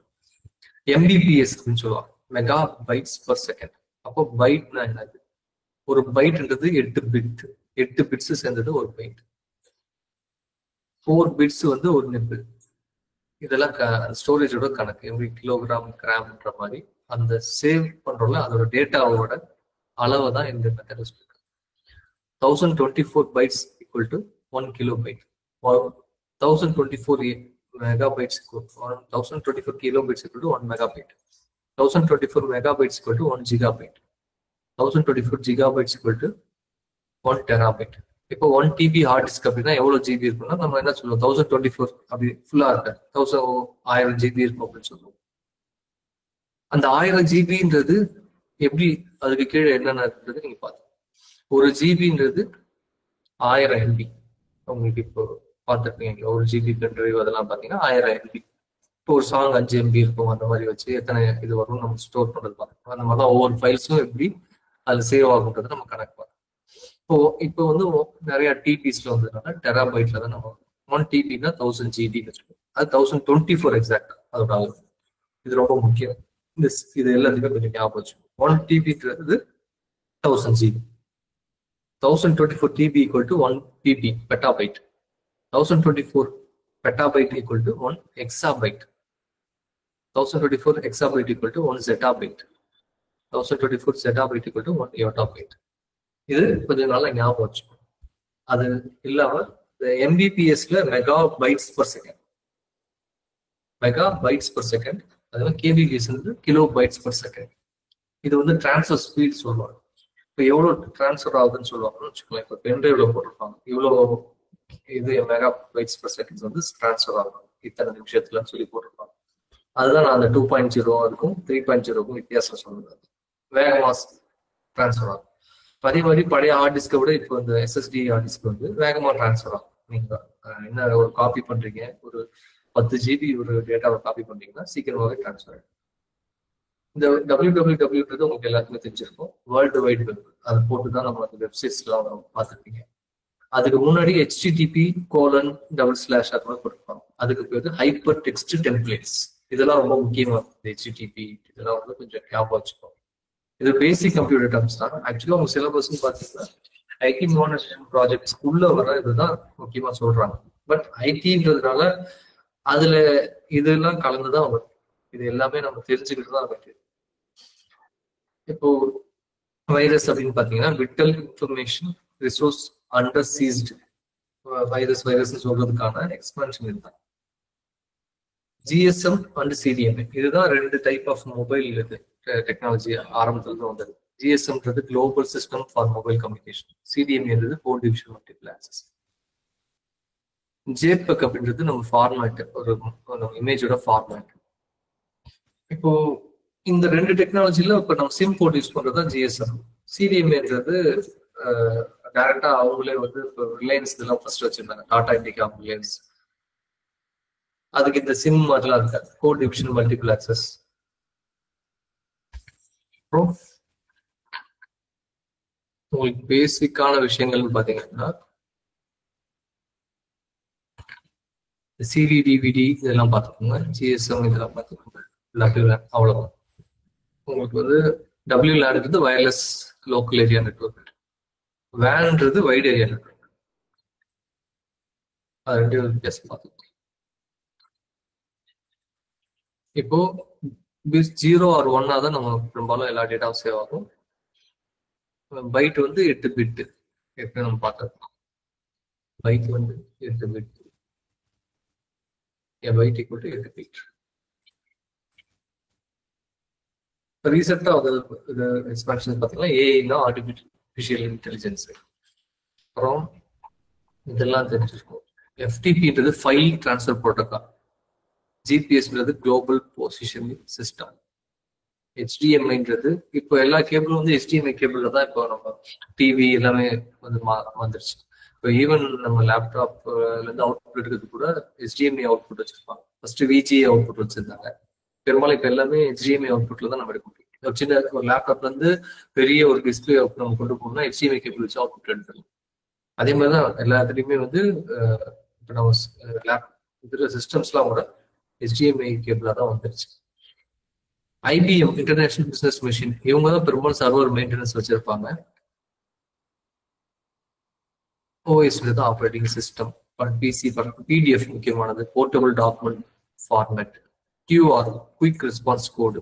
MBPS சொல்லுவாங்க, மெகா பைட்ஸ் பர் செகண்ட். அப்போ பைட்னா என்னது? ஒரு பைட்ன்றது 8 பிட். 8 பிட்ஸ் சேர்ந்தது ஒரு பைட். 4 பிட்ஸ் வந்து ஒரு நிப்பிள். இதெல்லாம் ஸ்டோரேஜோட கணக்கு. எவ்ரி கிலோகிராம் கிராம்ன்ற மாதிரி அந்த சேவ் பண்றோம்ல, அதோட டேட்டாவோட அளவை தான் இந்த மெத்தட் சொல்லிருக்கு. 1024 bytes equal to 1 kilobyte, or 1024 megabytes equal to 1024 kilobytes equal to 1 megabyte. 1024 megabytes equal to 1 gigabyte. 1024 gigabytes equal to 1 terabyte. இப்போ 1 TB ஹார்ட் டிஸ்க் அப்படின்னா எவ்வளவு ஜிபி இருக்குன்னா நம்ம என்ன சொல்லுவோம், 1024 அப்படி ஃபுல்லா இருக்க 1000 GB இருக்கும் அப்படின்னு சொல்லுவோம். அந்த 1000 GBன்றது எப்படி, அதுக்கு கீழே என்னென்ன இருக்குன்றது நீங்க பாத்து. ஒரு ஜிபின்றது 1000 MB. உங்களுக்கு இப்போ பார்த்துருப்பீங்க, ஒரு ஜிபி பென்ட்ரைவ் அதெல்லாம் பார்த்தீங்கன்னா 1000 MB. இப்போ ஒரு சாங் 5 MB இருக்கும், அந்த மாதிரி வச்சு எத்தனை இது வரும் நம்ம ஸ்டோர் பண்றது பார்க்கணும். அந்த மாதிரி தான் ஒவ்வொரு ஃபைல்ஸும் எப்படி அது சேவ் ஆகுன்றது நம்ம கனெக்ட் பண்ணோம். இப்போ வந்து நிறைய டிபிஸ்ல வந்ததுனால டெராபைட்ல தான் நம்ம 1 TBனா 1000 GB வச்சுக்கோம். அது 1024 எக்ஸாக்ட் அதோட அளவு. இது ரொம்ப முக்கியம். இது எல்லாத்துக்குமே கொஞ்சம் ஞாபகம் வச்சுக்கோம். 1 TBன்றது 1000 GB. 1024 TB equal to 1 PB, petabyte. 1024 petabyte equal to 1 exabyte. 1024 exabyte equal to 1 zettabyte. 1024 zettabyte equal to 1 yottabyte. இது கொஞ்சம் நாளா ஞாபகம் வச்சுக்கணும். அது இல்லாம MBPSல mega bytes per second. Mega bytes per second. அதனால KBPS kilo bytes per second. இது வந்து டிரான்ஸ்ஃபர் ஸ்பீட் சொல்லுவாங்க. இப்போ எவ்வளவு டிரான்ஸ்ஃபர் ஆகுதுன்னு சொல்லுவாங்கன்னு வச்சுக்கலாம். இப்போ பென்ட்ரைவ்ல போட்டிருப்பாங்க இவ்வளோ இது மெகா பைட்ஸ் பர் செகண்ட் வந்து டிரான்ஸ்ஃபர் ஆகும் இத்தனை நிமிஷத்துலன்னு சொல்லி போட்டிருப்பாங்க. அதுதான் நான் அந்த 2.0 இருக்கும் 3.0க்கும் வித்தியாசம் சொல்லுவேன். வேகமா டிரான்ஸ்ஃபர் ஆகும். அதே மாதிரி பழைய ஹார்ட் டிஸ்கை விட இப்போ இந்த SSD ஹார்ட் டிஸ்க் வந்து வேகமா டிரான்ஸ்ஃபர் ஆகும். நீங்க என்ன ஒரு காப்பி பண்றீங்க, ஒரு 10 GB ஒரு டேட்டாவை காப்பி பண்றீங்கன்னா சீக்கிரமாவே டிரான்ஸ்ஃபர் ஆகும். இந்த www உங்களுக்கு எல்லாத்துக்குமே தெரிஞ்சிருக்கும், வேர்ல்டு வைட் வெப். அதை போட்டுதான் நம்ம அந்த வெப்சைட்ஸ்லாம் பார்த்துருப்பீங்க. அதுக்கு முன்னாடி http:// அது மாதிரி போட்டிருப்பாங்க. அதுக்கு பேர் ஹைப்பர் டெக்ஸ்ட் டெம்ப்ளேட்ஸ். இதெல்லாம் ரொம்ப முக்கியமா இருக்குது. HTTP இதெல்லாம் வந்து கொஞ்சம் ஞாபகம் வச்சுக்கோங்க. இது பேசிக் கம்ப்யூட்டர் டேர்ம்ஸ் தான். ஆக்சுவலா உங்க சிலபஸ்ன்னு பாத்தீங்கன்னா ஐடி மானிட்டரிங் ப்ராஜெக்ட்ஸ் உள்ள வர இதுதான் முக்கியமா சொல்றாங்க. பட் ஐடின்றதுனால அதுல இதெல்லாம் கலந்துதான் வரும். இது எல்லாமே நம்ம தெரிஞ்சுக்கிட்டு தான் இருக்கு. இப்போ வைரஸ் அப்படின்னு பாத்தீங்கன்னா vital information resource under seized. Virus சொல்றதுக்கான எக்ஸ்பான்ஷன் இதுதான். GSM அண்ட் CDMA இதுதான் 2 டைப் ஆஃப் மொபைல் இது டெக்னாலஜி ஆரம்பத்துல இருந்து வந்தது. GSMன்றது global system for mobile communication. CDMAன்றது code division multiple access. JPEG அப்படின்றது நம்ம ஃபார்மேட், ஒரு இமேஜோட ஃபார்மேட். இப்போ இந்த 2 டெக்னாலஜில இப்ப நம்ம சிம் போர்ட் யூஸ் பண்றதுதான் GSM. CDMAன்றது டைரக்டா அவங்களே வந்து இப்போ ரிலையன்ஸ் இதெல்லாம் ஃபர்ஸ்ட் வச்சிருந்தாங்க, டாடா இண்டிகா ரிலையன்ஸ். அதுக்கு இந்த சிம் மாதிரிலாம் இருக்காது, கோட் டிவிஷன் மல்டிபிள் ஆக்சஸ். அப்புறம் உங்களுக்கு பேசிக்கான விஷயங்கள்னு பாத்தீங்கன்னா CD DVD இதெல்லாம் பார்த்துக்கோங்க. GSM இதெல்லாம் பார்த்துக்கோங்க. WLAN அவ்வளவுதான். உங்களுக்கு வந்து WLANன்றது வயர்லெஸ் லோக்கல் ஏரியா நெட்வொர்க், WANன்றது வைட் ஏரியா நெட்வொர்க். அது 2 வித்தியாசம் பார்த்துக்கோங்க. இப்போ 0 or 1 தான் நம்ம பெரும்பாலும் எல்லா டேட்டாவும் சேவ் ஆகும். பைட் வந்து 8 பிட் எப்படி நம்ம பார்த்துருக்கோம். பைட் வந்து 8 bit. Byte equal to 8 bit. ரீசெண்டா இது எக்ஸ்பான்ஷன் பார்த்தீங்கன்னா ஏஐனா ஆர்டிஃபிஷியல் இன்டெலிஜென்ஸ். அப்புறம் இதெல்லாம் தெரிஞ்சிருக்கும். FTPன்றது ஃபைல் டிரான்ஸ்ஃபர் புரோட்டோகால். GPSன்றது குளோபல் பொசிஷனிங் சிஸ்டம். HDMIன்றது இப்போ எல்லா கேபிளும் வந்து HDMI கேபிள்ல தான் இப்போ நம்ம டிவி எல்லாமே வந்து வந்துருச்சு. இப்போ ஈவன் நம்ம லேப்டாப்ல இருந்து அவுட்புட் எடுக்கிறது கூட HDMI அவுட்புட் வச்சிருப்பாங்க. ஃபர்ஸ்ட் VGA அவுட்புட் வச்சிருந்தாங்க. பெரும்பாலும் இப்போ எல்லாமே HDMI அவுட்புட்ல தான் நம்ம எடுக்க முடியும். ஒரு சின்ன ஒரு லேப்டாப்ல இருந்து பெரிய ஒரு டிஸ்பிளே நம்ம கொண்டு போகணும்னா HDMI கேபிள் வச்சு அவுட்புட் எடுத்துருவோம். அதே மாதிரிதான் எல்லாத்துலயுமே வந்து இப்போ நம்ம இதுல சிஸ்டம்ஸ்லாம் கூட HDMI கேபிளா தான் வந்துருச்சு. IBM இன்டர்நேஷனல் பிசினஸ் மிஷின், இவங்க தான் பெரும்பாலும் சர்வர் மெயின்டெனன்ஸ் வச்சிருப்பாங்க. OS தான் ஆப்ரேட்டிங் சிஸ்டம். PC PDF முக்கியமானது, portable document format, QR quick response code,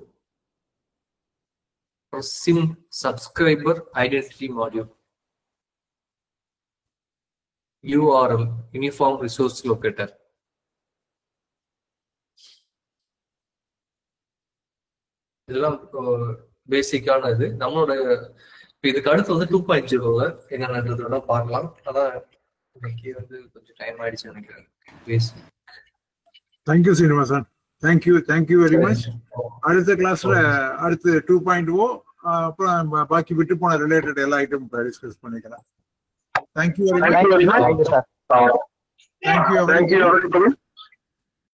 SIM subscriber identity module, URL uniform resource locator. இதெல்லாம் பேசிக்கான இது. நம்மளோட இதுக்கு அடுத்து வந்து 2.0 என்னன்றத பார்க்கலாம். அதான் இன்னைக்கு வந்து கொஞ்சம் டைம் ஆயிடுச்சு நினைக்கிறேன். Thank you Srinivasan, thank you very much. அடுத்த கிளாஸ்ல அடுத்து 2.0 அப்புறம் பாக்கி விட்டு போன ரிலேட்டட் எல்லா ஐட்டம் டிஸ்கஸ் பண்ணிக்கலாம். Thank you very much. Thank you sir. Thank you.